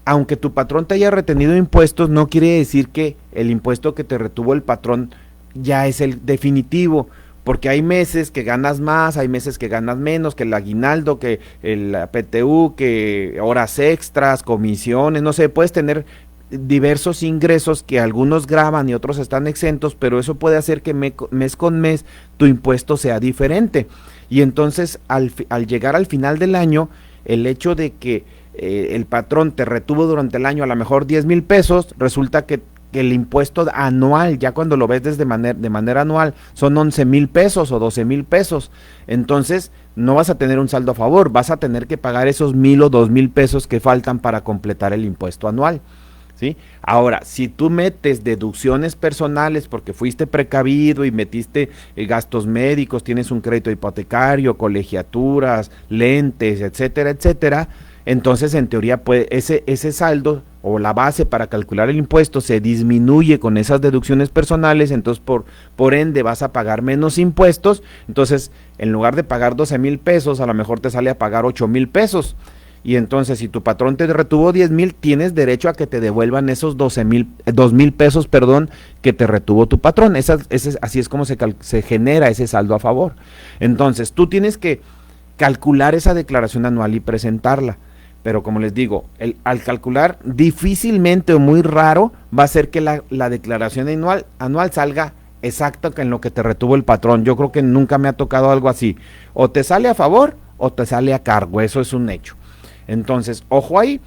aunque tu patrón te haya retenido impuestos, no quiere decir que el impuesto que te retuvo el patrón ya es el definitivo, porque hay meses que ganas más, hay meses que ganas menos, que el aguinaldo, que el PTU, que horas extras, comisiones, no sé, puedes tener diversos ingresos que algunos graban y otros están exentos, pero eso puede hacer que mes con mes tu impuesto sea diferente. Y entonces al llegar al final del año, el hecho de que el patrón te retuvo durante el año a lo mejor 10,000 pesos, resulta que el impuesto anual, ya cuando lo ves de manera anual, son 11,000 pesos o 12,000 pesos. Entonces no vas a tener un saldo a favor, vas a tener que pagar esos 1,000 o 2,000 pesos que faltan para completar el impuesto anual, ¿sí? Ahora, si tú metes deducciones personales porque fuiste precavido y metiste gastos médicos, tienes un crédito hipotecario, colegiaturas, lentes, etcétera, etcétera, entonces en teoría ese saldo o la base para calcular el impuesto se disminuye con esas deducciones personales, entonces por ende vas a pagar menos impuestos. Entonces en lugar de pagar 12,000 pesos, a lo mejor te sale a pagar 8,000 pesos. Y entonces si tu patrón te retuvo 10,000, tienes derecho a que te devuelvan esos 2,000 pesos, que te retuvo tu patrón. Así es como se genera ese saldo a favor. Entonces tú tienes que calcular esa declaración anual y presentarla. Pero como les digo, al calcular difícilmente o muy raro va a ser que la declaración anual salga exacta en lo que te retuvo el patrón. Yo creo que nunca me ha tocado algo así. O te sale a favor o te sale a cargo, eso es un hecho. Entonces, ojo ahí.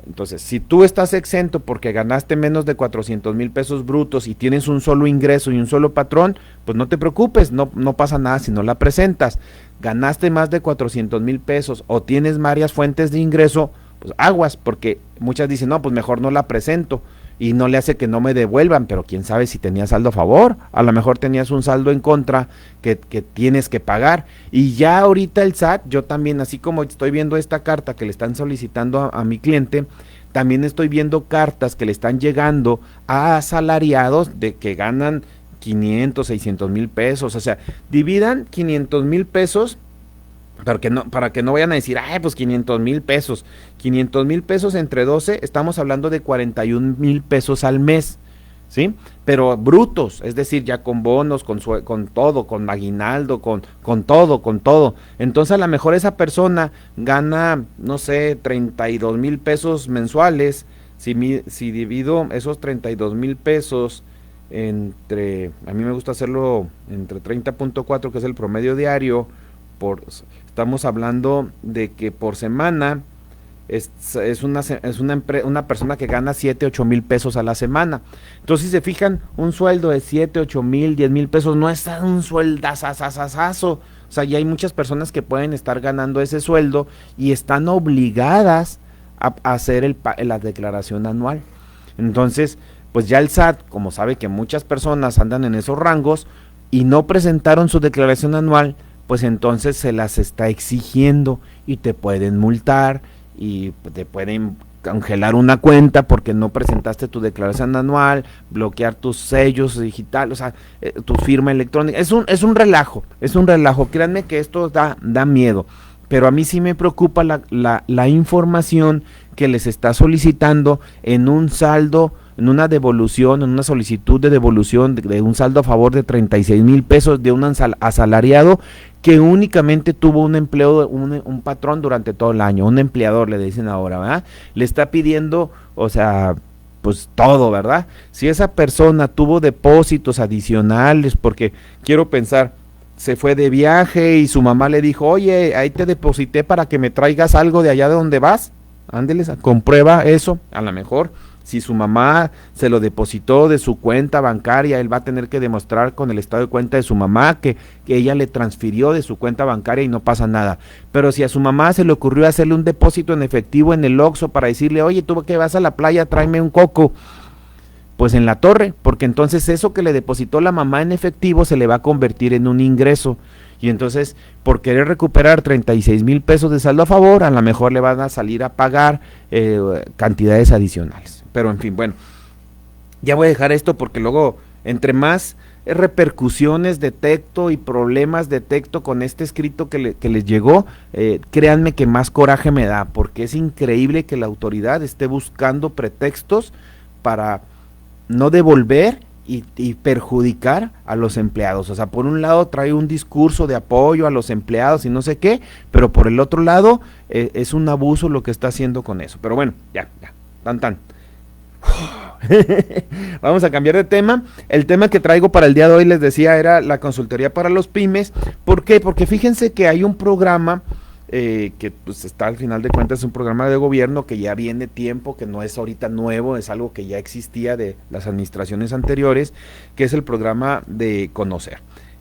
Entonces, si tú estás exento porque ganaste menos de 400,000 pesos brutos y tienes un solo ingreso y un solo patrón, pues no te preocupes, no pasa nada si no la presentas. Ganaste más de 400,000 pesos o tienes varias fuentes de ingreso, pues aguas, porque muchas dicen, no, pues mejor no la presento y no le hace que no me devuelvan, pero quién sabe si tenías saldo a favor, a lo mejor tenías un saldo en contra que tienes que pagar. Y ya ahorita el SAT, yo también, así como estoy viendo esta carta que le están solicitando a mi cliente, también estoy viendo cartas que le están llegando a asalariados de que ganan 500, 600,000 pesos, o sea, dividan 500,000 pesos para que no vayan a decir, pues 500,000 pesos, 500,000 pesos entre 12, estamos hablando de 41,000 pesos al mes, ¿sí? Pero brutos, es decir, ya con bonos, con todo, con aguinaldo, con todo. Entonces a lo mejor esa persona gana, no sé, 32,000 pesos mensuales. Si divido esos 32,000 pesos a mí me gusta hacerlo entre 30.4, que es el promedio diario, estamos hablando de que por semana es una persona que gana 7-8,000 pesos a la semana. Entonces, si se fijan, un sueldo de 7-8,000, 10,000 pesos no es un sueldazazazazo. O sea, ya hay muchas personas que pueden estar ganando ese sueldo y están obligadas a hacer la declaración anual. Entonces, pues ya el SAT, como sabe que muchas personas andan en esos rangos y no presentaron su declaración anual, pues entonces se las está exigiendo y te pueden multar y te pueden congelar una cuenta porque no presentaste tu declaración anual, bloquear tus sellos digitales, o sea, tu firma electrónica. Es un relajo, créanme que esto da miedo, pero a mí sí me preocupa la información que les está solicitando en un saldo, en una devolución, en una solicitud de devolución de un saldo a favor de 36,000 pesos de un asalariado que únicamente tuvo un empleo, un patrón durante todo el año, un empleador le dicen ahora, ¿verdad? Le está pidiendo, o sea, pues todo, ¿verdad? Si esa persona tuvo depósitos adicionales, porque quiero pensar, se fue de viaje y su mamá le dijo, oye, ahí te deposité para que me traigas algo de allá de donde vas, ándeles, comprueba eso, a lo mejor. Si su mamá se lo depositó de su cuenta bancaria, él va a tener que demostrar con el estado de cuenta de su mamá que ella le transfirió de su cuenta bancaria y no pasa nada. Pero si a su mamá se le ocurrió hacerle un depósito en efectivo en el Oxxo para decirle, oye, tú que vas a la playa, tráeme un coco, pues en la torre, porque entonces eso que le depositó la mamá en efectivo se le va a convertir en un ingreso Y entonces, por querer recuperar 36,000 pesos de saldo a favor, a lo mejor le van a salir a pagar cantidades adicionales. Pero en fin, bueno, ya voy a dejar esto porque luego, entre más repercusiones detecto y problemas detecto con este escrito que les llegó, créanme que más coraje me da, porque es increíble que la autoridad esté buscando pretextos para no devolver y perjudicar a los empleados. O sea, por un lado trae un discurso de apoyo a los empleados y no sé qué, pero por el otro lado es un abuso lo que está haciendo con eso. Pero bueno, ya, tan. Vamos a cambiar de tema. El tema que traigo para el día de hoy, les decía, era la consultoría para los pymes. ¿Por qué? Porque fíjense que hay un programa que pues está, al final de cuentas, es un programa de gobierno que ya viene tiempo, que no es ahorita nuevo, es algo que ya existía de las administraciones anteriores, que es el programa de Conocer.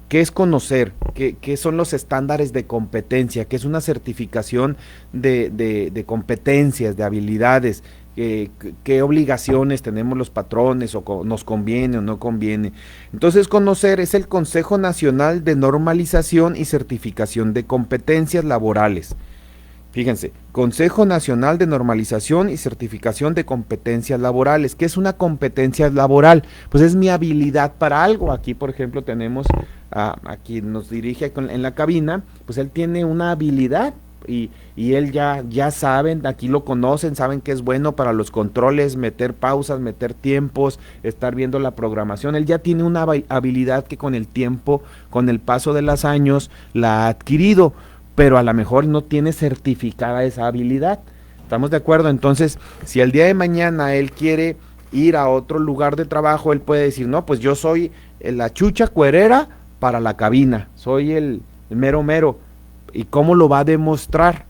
¿Qué es Conocer? ¿Qué son los estándares de competencia? ¿Qué es una certificación de competencias, de habilidades? ¿Qué obligaciones tenemos los patrones, o nos conviene o no conviene? Entonces, Conocer es el Consejo Nacional de Normalización y Certificación de Competencias Laborales. Fíjense, Consejo Nacional de Normalización y Certificación de Competencias Laborales. ¿Qué es una competencia laboral? Pues es mi habilidad para algo. Aquí, por ejemplo, tenemos a quien nos dirige en la cabina, pues él tiene una habilidad. Y él ya saben, aquí lo conocen, saben que es bueno para los controles, meter pausas, meter tiempos, estar viendo la programación. Él ya tiene una habilidad que con el tiempo, con el paso de los años, la ha adquirido, pero a lo mejor no tiene certificada esa habilidad. ¿Estamos de acuerdo? Entonces, si el día de mañana él quiere ir a otro lugar de trabajo, él puede decir, no, pues yo soy la chucha cuerera para la cabina, soy el mero. ¿Y cómo lo va a demostrar?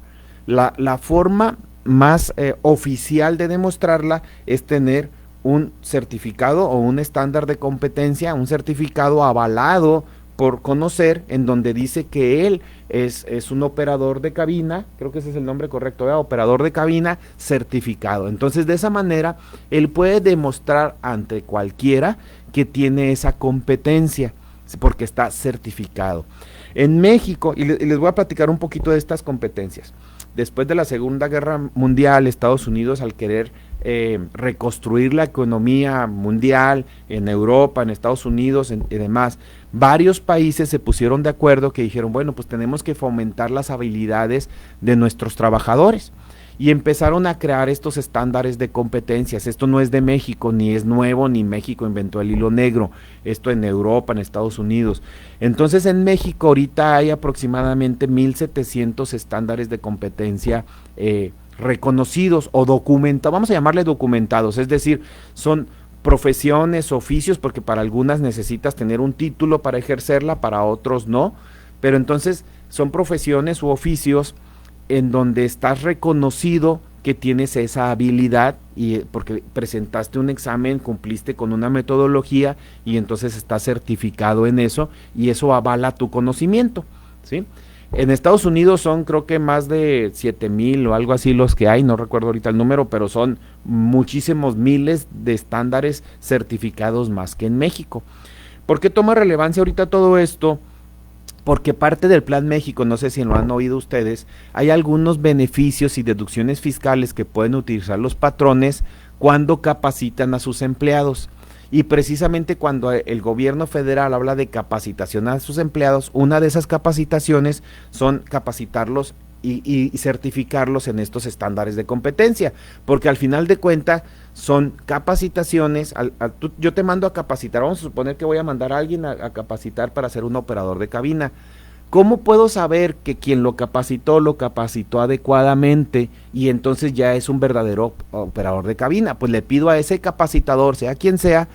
La forma más oficial de demostrarla es tener un certificado o un estándar de competencia, un certificado avalado por Conocer, en donde dice que él es un operador de cabina, creo que ese es el nombre correcto, operador de cabina certificado. Entonces, de esa manera, él puede demostrar ante cualquiera que tiene esa competencia, porque está certificado. En México, y les voy a platicar un poquito de estas competencias. Después de la Segunda Guerra Mundial, Estados Unidos, al querer reconstruir la economía mundial en Europa, en Estados Unidos y demás, varios países se pusieron de acuerdo que dijeron, bueno, pues tenemos que fomentar las habilidades de nuestros trabajadores. Y empezaron a crear estos estándares de competencias. Esto no es de México, ni es nuevo, ni México inventó el hilo negro. Esto en Europa, en Estados Unidos. Entonces, en México ahorita hay aproximadamente 1,700 estándares de competencia reconocidos o documentados, vamos a llamarle documentados, es decir, son profesiones, oficios, porque para algunas necesitas tener un título para ejercerla, para otros no, pero entonces son profesiones u oficios en donde estás reconocido que tienes esa habilidad y porque presentaste un examen, cumpliste con una metodología y entonces estás certificado en eso y eso avala tu conocimiento, ¿sí? En Estados Unidos son creo que más de 7,000 o algo así los que hay, no recuerdo ahorita el número, pero son muchísimos miles de estándares certificados más que en México. ¿Por qué toma relevancia ahorita todo esto? Porque parte del Plan México, no sé si lo han oído ustedes, hay algunos beneficios y deducciones fiscales que pueden utilizar los patrones cuando capacitan a sus empleados. Y precisamente cuando el gobierno federal habla de capacitación a sus empleados, una de esas capacitaciones son capacitarlos y certificarlos en estos estándares de competencia, porque al final de cuentas son capacitaciones, yo te mando a capacitar, vamos a suponer que voy a mandar a alguien a capacitar para ser un operador de cabina. ¿Cómo puedo saber que quien lo capacitó adecuadamente y entonces ya es un verdadero operador de cabina? Pues le pido a ese capacitador, sea quien sea,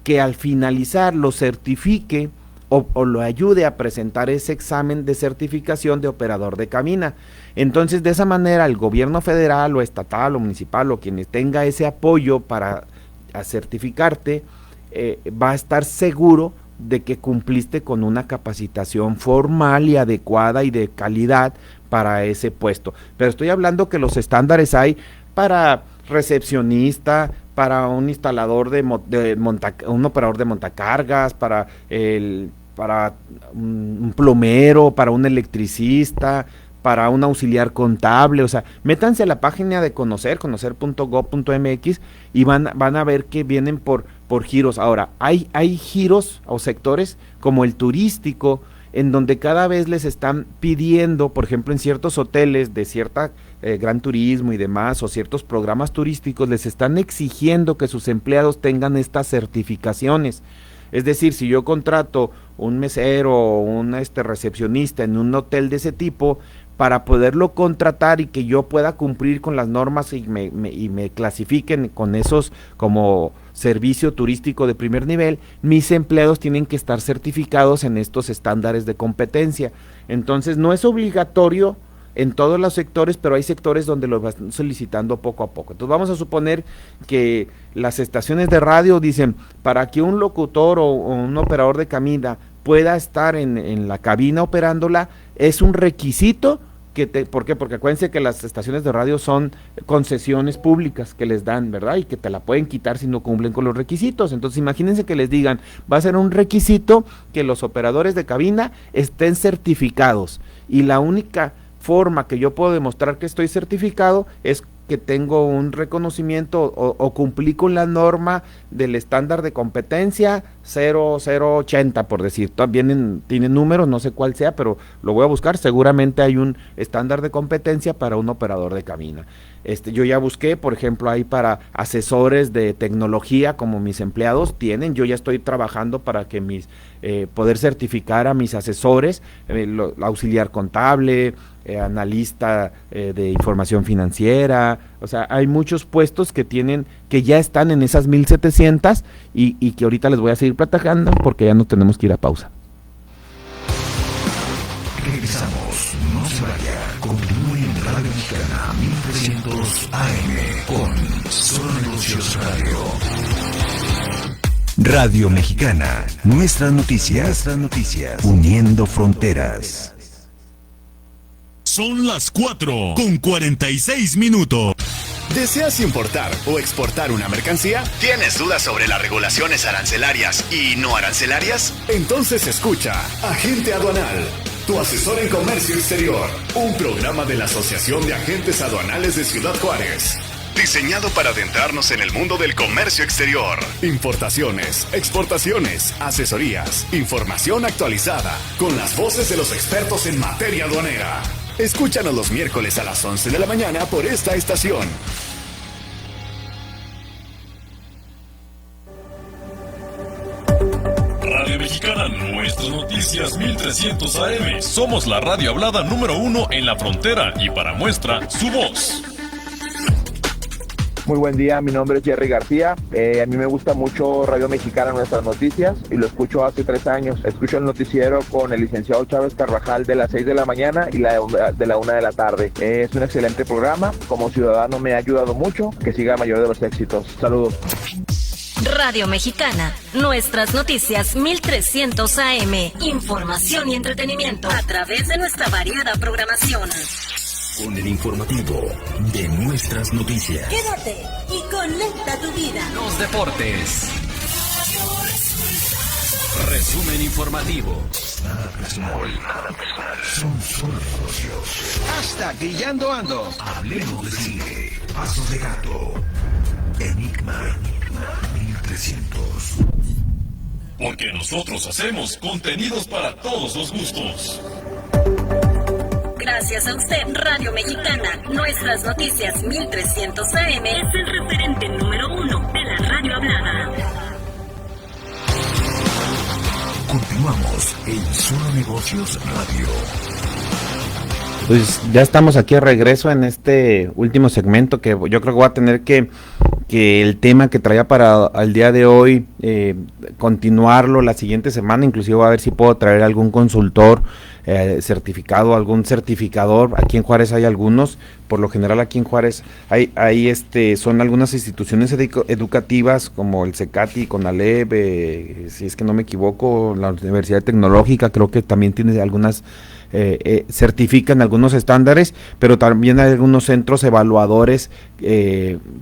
que al finalizar lo certifique o lo ayude a presentar ese examen de certificación de operador de cabina. Entonces, de esa manera, el gobierno federal o estatal o municipal o quien tenga ese apoyo para certificarte, va a estar seguro de que cumpliste con una capacitación formal y adecuada y de calidad para ese puesto. Pero estoy hablando que los estándares hay para recepcionista, para un instalador un operador de montacargas, para un plomero, para un electricista, para un auxiliar contable. O sea, métanse a la página de conocer.gov.mx y van a ver que vienen por giros. Ahora, hay giros o sectores como el turístico, en donde cada vez les están pidiendo, por ejemplo, en ciertos hoteles de cierta Gran Turismo y demás, o ciertos programas turísticos, les están exigiendo que sus empleados tengan estas certificaciones. Es decir, si yo contrato un mesero o un recepcionista en un hotel de ese tipo, para poderlo contratar y que yo pueda cumplir con las normas y me clasifiquen con esos como servicio turístico de primer nivel, mis empleados tienen que estar certificados en estos estándares de competencia. Entonces no es obligatorio en todos los sectores, pero hay sectores donde lo van solicitando poco a poco. Entonces vamos a suponer que las estaciones de radio dicen, para que un locutor o un operador de cabina pueda estar en la cabina operándola, es un requisito. ¿Por qué? Porque acuérdense que las estaciones de radio son concesiones públicas que les dan, ¿verdad? Y que te la pueden quitar si no cumplen con los requisitos. Entonces imagínense que les digan, va a ser un requisito que los operadores de cabina estén certificados, y la única forma que yo puedo demostrar que estoy certificado es que tengo un reconocimiento o cumplí con la norma del estándar de competencia 0080, por decir. También tiene números, no sé cuál sea, pero lo voy a buscar. Seguramente hay un estándar de competencia para un operador de cabina. Yo ya busqué, por ejemplo, hay para asesores de tecnología, como mis empleados tienen. Yo ya estoy trabajando para que poder certificar a mis asesores, auxiliar contable, analista de información financiera. O sea, hay muchos puestos que ya están en esas 1700 y que ahorita les voy a seguir platicando porque ya no tenemos que ir a pausa. Regresamos, no se vaya, continúe en Radio Mexicana 1300 AM con Solo Negocios Radio. Radio Mexicana, nuestras noticias, uniendo fronteras. Son las 4:46. ¿Deseas importar o exportar una mercancía? ¿Tienes dudas sobre las regulaciones arancelarias y no arancelarias? Entonces escucha Agente Aduanal, tu asesor en comercio exterior, un programa de la Asociación de Agentes Aduanales de Ciudad Juárez. Diseñado para adentrarnos en el mundo del comercio exterior. Importaciones, exportaciones, asesorías, información actualizada, con las voces de los expertos en materia aduanera. Escúchanos los miércoles a las 11 de la mañana por esta estación. Radio Mexicana, nuestras noticias 1300 AM. Somos la radio hablada número 1 en la frontera y para muestra, su voz. Muy buen día, mi nombre es Jerry García. A mí me gusta mucho Radio Mexicana, nuestras noticias, y lo escucho hace 3 años. Escucho el noticiero con el licenciado Chávez Carvajal de las 6 de la mañana y de la 1 de la tarde. Es un excelente programa. Como ciudadano me ha ayudado mucho. Que siga mayor de los éxitos. Saludos. Radio Mexicana, nuestras noticias 1300 AM. Información y entretenimiento a través de nuestra variada programación. Con el informativo de nuestras noticias. Quédate y conecta tu vida. Los deportes. Resumen informativo. Nada personal. Son solo negocios. Hashtag Guillando Ando. Hablemos de cine. Pasos de gato. Enigma 1300. Porque nosotros hacemos contenidos para todos los gustos. Gracias a usted, Radio Mexicana, nuestras noticias 1300 AM es el referente número 1 de la radio hablada. Continuamos en Solo Negocios Radio. Pues ya estamos aquí a regreso en este último segmento, que yo creo que voy a tener que el tema que traía para el día de hoy, continuarlo la siguiente semana. Inclusive a ver si puedo traer algún consultor certificado, algún certificador. Aquí en Juárez hay algunos, por lo general aquí en Juárez hay son algunas instituciones educativas como el CECATI, CONALEP, si es que no me equivoco, la Universidad Tecnológica, creo que también tiene algunas, certifican algunos estándares, pero también hay algunos centros evaluadores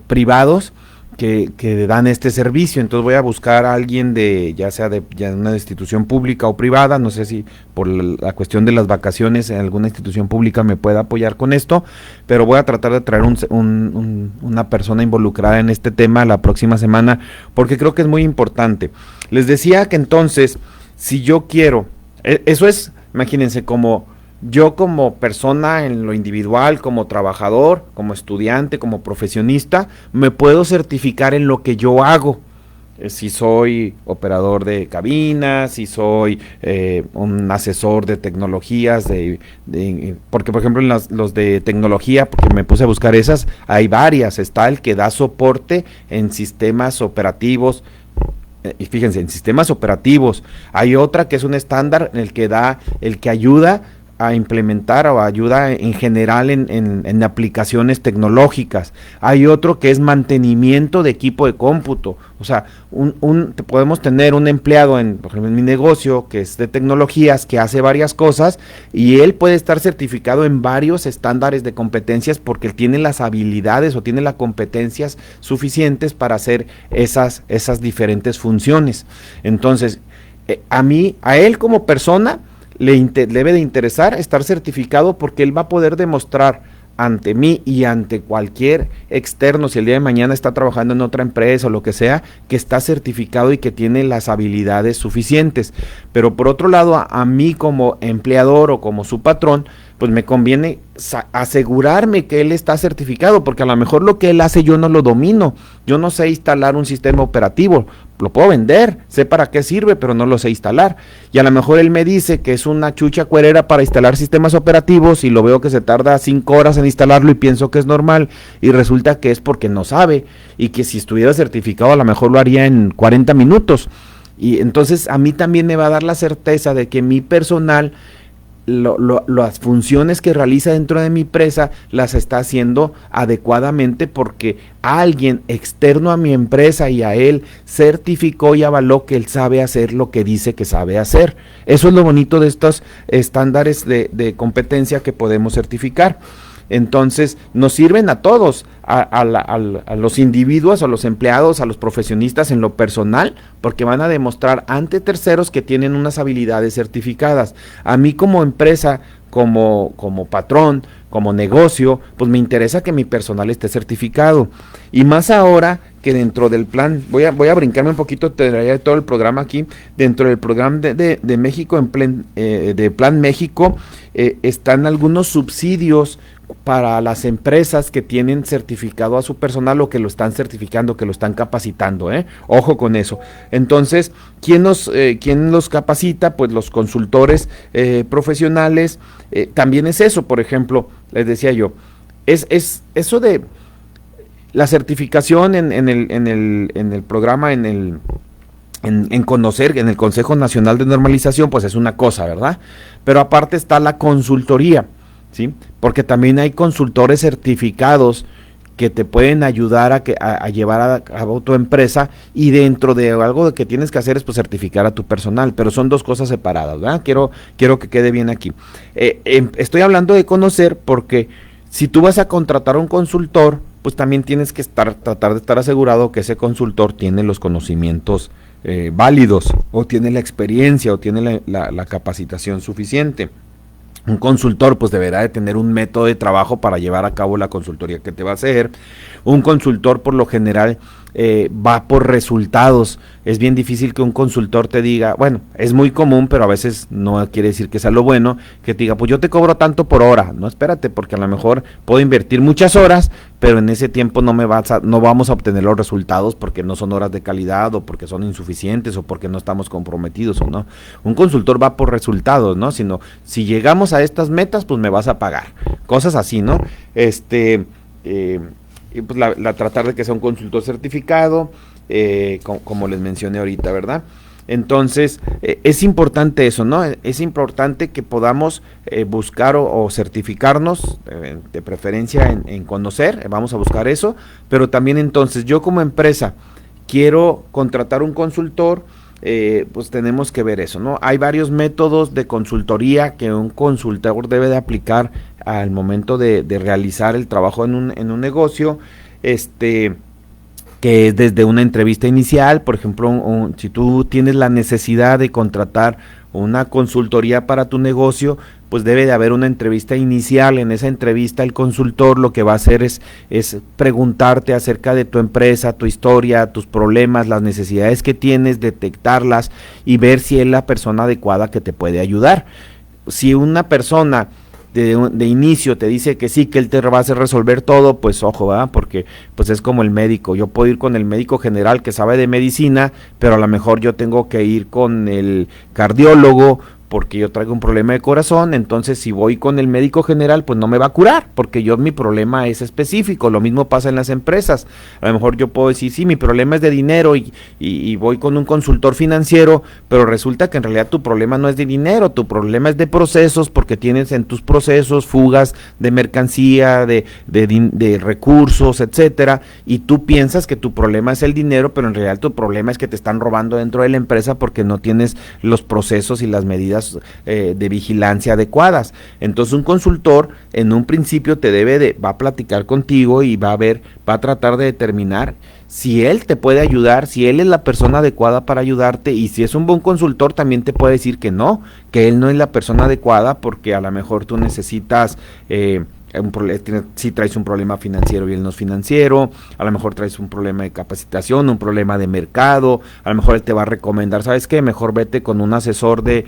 privados que dan este servicio. Entonces voy a buscar a alguien ya sea de una institución pública o privada, no sé si por la cuestión de las vacaciones en alguna institución pública me pueda apoyar con esto, pero voy a tratar de traer una persona involucrada en este tema la próxima semana, porque creo que es muy importante. Les decía que entonces, si yo quiero, eso es, imagínense, yo como persona en lo individual, como trabajador, como estudiante, como profesionista, me puedo certificar en lo que yo hago. Si soy operador de cabinas, si soy un asesor de tecnologías, porque por ejemplo en los de tecnología, porque me puse a buscar esas, hay varias. Está el que da soporte en sistemas operativos. Y fíjense, en sistemas operativos. Hay otra que es un estándar en el que ayuda a implementar o ayuda en general en aplicaciones tecnológicas. Hay otro que es mantenimiento de equipo de cómputo. O sea, podemos tener un empleado por ejemplo, en mi negocio que es de tecnologías, que hace varias cosas y él puede estar certificado en varios estándares de competencias porque él tiene las habilidades o tiene las competencias suficientes para hacer esas diferentes funciones. Entonces, a él como persona debe de interesar estar certificado porque él va a poder demostrar ante mí y ante cualquier externo, si el día de mañana está trabajando en otra empresa o lo que sea, que está certificado y que tiene las habilidades suficientes. Pero por otro lado, a mí como empleador o como su patrón, pues me conviene asegurarme que él está certificado, porque a lo mejor lo que él hace yo no lo domino. Yo no sé instalar un sistema operativo, lo puedo vender, sé para qué sirve, pero no lo sé instalar. Y a lo mejor él me dice que es una chucha cuerera para instalar sistemas operativos y lo veo que se tarda 5 horas en instalarlo y pienso que es normal y resulta que es porque no sabe y que si estuviera certificado a lo mejor lo haría en 40 minutos. Y entonces a mí también me va a dar la certeza de que mi personal las funciones que realiza dentro de mi empresa las está haciendo adecuadamente porque alguien externo a mi empresa y a él certificó y avaló que él sabe hacer lo que dice que sabe hacer. Eso es lo bonito de estos estándares de competencia que podemos certificar. Entonces nos sirven a todos, a los individuos, a los empleados, a los profesionistas en lo personal, porque van a demostrar ante terceros que tienen unas habilidades certificadas. A mí como empresa, como patrón, como negocio, pues me interesa que mi personal esté certificado. Y más ahora que dentro del plan, voy a brincarme un poquito, te traía todo el programa aquí, dentro del programa de México, de Plan México, están algunos subsidios para las empresas que tienen certificado a su personal o que lo están certificando, que lo están capacitando, ojo con eso. Entonces, ¿quién los capacita? Pues los consultores profesionales. También es eso, por ejemplo, les decía yo, es eso de la certificación en el programa, en conocer, en el Consejo Nacional de Normalización, pues es una cosa, ¿verdad? Pero aparte está la consultoría, ¿sí? Porque también hay consultores certificados que te pueden ayudar a llevar a cabo tu empresa, y dentro de algo que tienes que hacer es pues certificar a tu personal, pero son dos cosas separadas, ¿verdad? Quiero que quede bien aquí. Estoy hablando de conocer porque si tú vas a contratar a un consultor, pues también tienes que tratar de estar asegurado que ese consultor tiene los conocimientos válidos, o tiene la experiencia, o tiene la capacitación suficiente. Un consultor pues deberá de tener un método de trabajo para llevar a cabo la consultoría que te va a hacer. Un consultor por lo general va por resultados. Es bien difícil que un consultor te diga, bueno, es muy común, pero a veces no quiere decir que sea lo bueno, que te diga, pues yo te cobro tanto por hora. No, espérate, porque a lo mejor puedo invertir muchas horas, pero en ese tiempo no vamos a obtener los resultados porque no son horas de calidad, o porque son insuficientes, o porque no estamos comprometidos, o no. Un consultor va por resultados, ¿no? Sino, si llegamos a estas metas, pues me vas a pagar. Cosas así, ¿no? Y pues tratar de que sea un consultor certificado, como les mencioné ahorita, ¿verdad? Entonces, es importante eso, ¿no? Es importante que podamos buscar o certificarnos, de preferencia en conocer, vamos a buscar eso, pero también entonces yo como empresa quiero contratar un consultor, pues tenemos que ver eso, ¿no? Hay varios métodos de consultoría que un consultor debe de aplicar al momento de realizar el trabajo en un negocio, que que es desde una entrevista inicial, por ejemplo, si tú tienes la necesidad de contratar una consultoría para tu negocio, pues debe de haber una entrevista inicial. En esa entrevista el consultor lo que va a hacer es preguntarte acerca de tu empresa, tu historia, tus problemas, las necesidades que tienes, detectarlas y ver si es la persona adecuada que te puede ayudar. Si una persona de inicio te dice que sí, que él te va a hacer resolver todo, pues ojo, ¿verdad? Porque pues es como el médico. Yo puedo ir con el médico general que sabe de medicina, pero a lo mejor yo tengo que ir con el cardiólogo porque yo traigo un problema de corazón. Entonces si voy con el médico general, pues no me va a curar, porque mi problema es específico. Lo mismo pasa en las empresas. A lo mejor yo puedo decir, sí, mi problema es de dinero y voy con un consultor financiero, pero resulta que en realidad tu problema no es de dinero, tu problema es de procesos, porque tienes en tus procesos fugas de mercancía, de recursos, etcétera, y tú piensas que tu problema es el dinero, pero en realidad tu problema es que te están robando dentro de la empresa porque no tienes los procesos y las medidas de vigilancia adecuadas. Entonces un consultor en un principio va a platicar contigo y va a tratar de determinar si él te puede ayudar, si él es la persona adecuada para ayudarte, y si es un buen consultor también te puede decir que él no es la persona adecuada, porque a lo mejor tú necesitas si traes un problema financiero y él no es financiero, a lo mejor traes un problema de capacitación, un problema de mercado, a lo mejor él te va a recomendar, ¿sabes qué? Mejor vete con un asesor de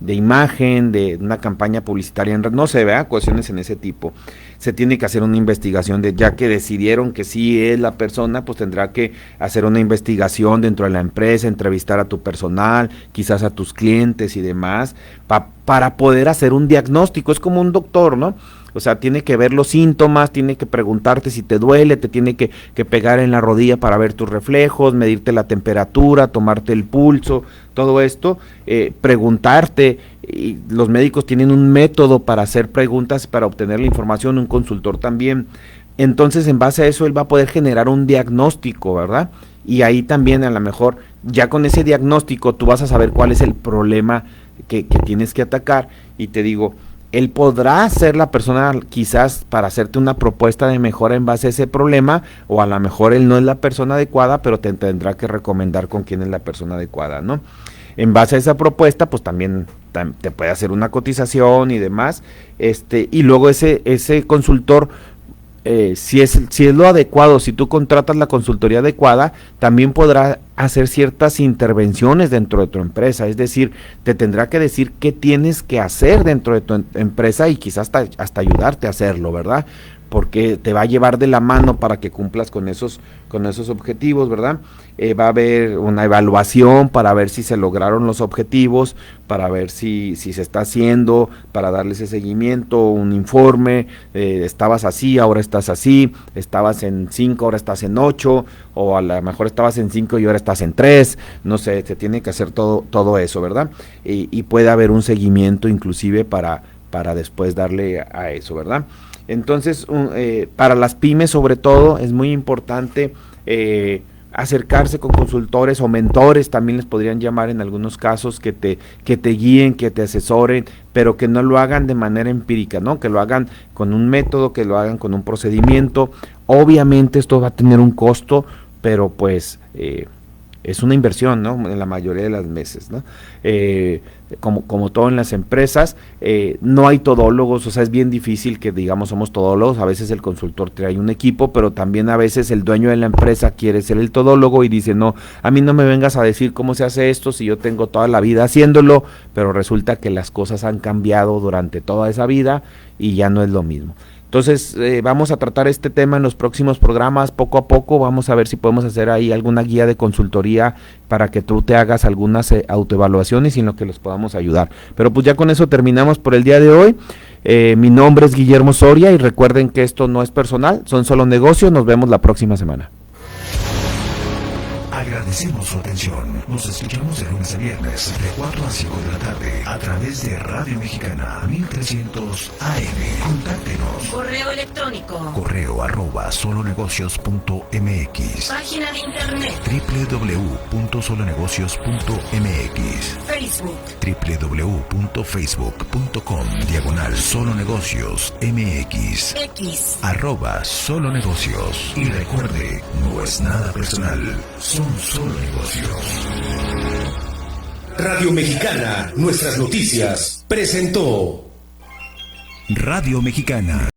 imagen, de una campaña publicitaria en red, no sé, ¿verdad? Cuestiones en ese tipo. Se tiene que hacer una investigación, ya que decidieron que sí es la persona, pues tendrá que hacer una investigación dentro de la empresa, entrevistar a tu personal, quizás a tus clientes y demás, para poder hacer un diagnóstico. Es como un doctor, ¿no? O sea, tiene que ver los síntomas, tiene que preguntarte si te duele, te tiene que pegar en la rodilla para ver tus reflejos, medirte la temperatura, tomarte el pulso, todo esto, preguntarte. Y los médicos tienen un método para hacer preguntas, para obtener la información, un consultor también. Entonces, en base a eso, él va a poder generar un diagnóstico, ¿verdad? Y ahí también, a lo mejor, ya con ese diagnóstico, tú vas a saber cuál es el problema que tienes que atacar. Y te digo, él podrá ser la persona quizás para hacerte una propuesta de mejora en base a ese problema, o a lo mejor él no es la persona adecuada, pero te tendrá que recomendar con quién es la persona adecuada, ¿no? En base a esa propuesta, pues también te puede hacer una cotización y demás, y luego ese consultor, si es lo adecuado, si tú contratas la consultoría adecuada, también podrá hacer ciertas intervenciones dentro de tu empresa, es decir, te tendrá que decir qué tienes que hacer dentro de tu empresa y quizás hasta ayudarte a hacerlo, ¿verdad? Porque te va a llevar de la mano para que cumplas con esos objetivos, ¿verdad? Va a haber una evaluación para ver si se lograron los objetivos, para ver si se está haciendo, para darles ese seguimiento, un informe, estabas así, ahora estás así, estabas en 5, ahora estás en 8, o a lo mejor estabas en 5 y ahora estás en 3, no sé, se tiene que hacer todo eso, ¿verdad? Y puede haber un seguimiento inclusive para después darle a eso, ¿verdad? Entonces, para las pymes sobre todo es muy importante acercarse con consultores o mentores, también les podrían llamar en algunos casos, que te guíen, que te asesoren, pero que no lo hagan de manera empírica, ¿no? Que lo hagan con un método, que lo hagan con un procedimiento. Obviamente esto va a tener un costo, pero pues es una inversión, ¿no? En la mayoría de las veces, ¿no? Como todo en las empresas, no hay todólogos, o sea, es bien difícil que digamos somos todólogos. A veces el consultor trae un equipo, pero también a veces el dueño de la empresa quiere ser el todólogo y dice, no, a mí no me vengas a decir cómo se hace esto si yo tengo toda la vida haciéndolo, pero resulta que las cosas han cambiado durante toda esa vida y ya no es lo mismo. Entonces vamos a tratar este tema en los próximos programas, poco a poco. Vamos a ver si podemos hacer ahí alguna guía de consultoría para que tú te hagas algunas autoevaluaciones y en lo que los podamos ayudar. Pero pues ya con eso terminamos por el día de hoy. Mi nombre es Guillermo Soria y recuerden que esto no es personal, son solo negocios. Nos vemos la próxima semana. Agradecemos su atención. Nos escuchamos de lunes a viernes de 4 a 5 de la tarde a través de Radio Mexicana 1300 AM. Contáctenos. Correo electrónico. @solonegocios.mx. Página de internet. www.solonegocios.mx. Facebook. www.facebook.com/solonegocios.mx. X. @solonegocios. Y recuerde, no es nada personal, son solo negocios. Radio Mexicana, nuestras noticias, presentó Radio Mexicana.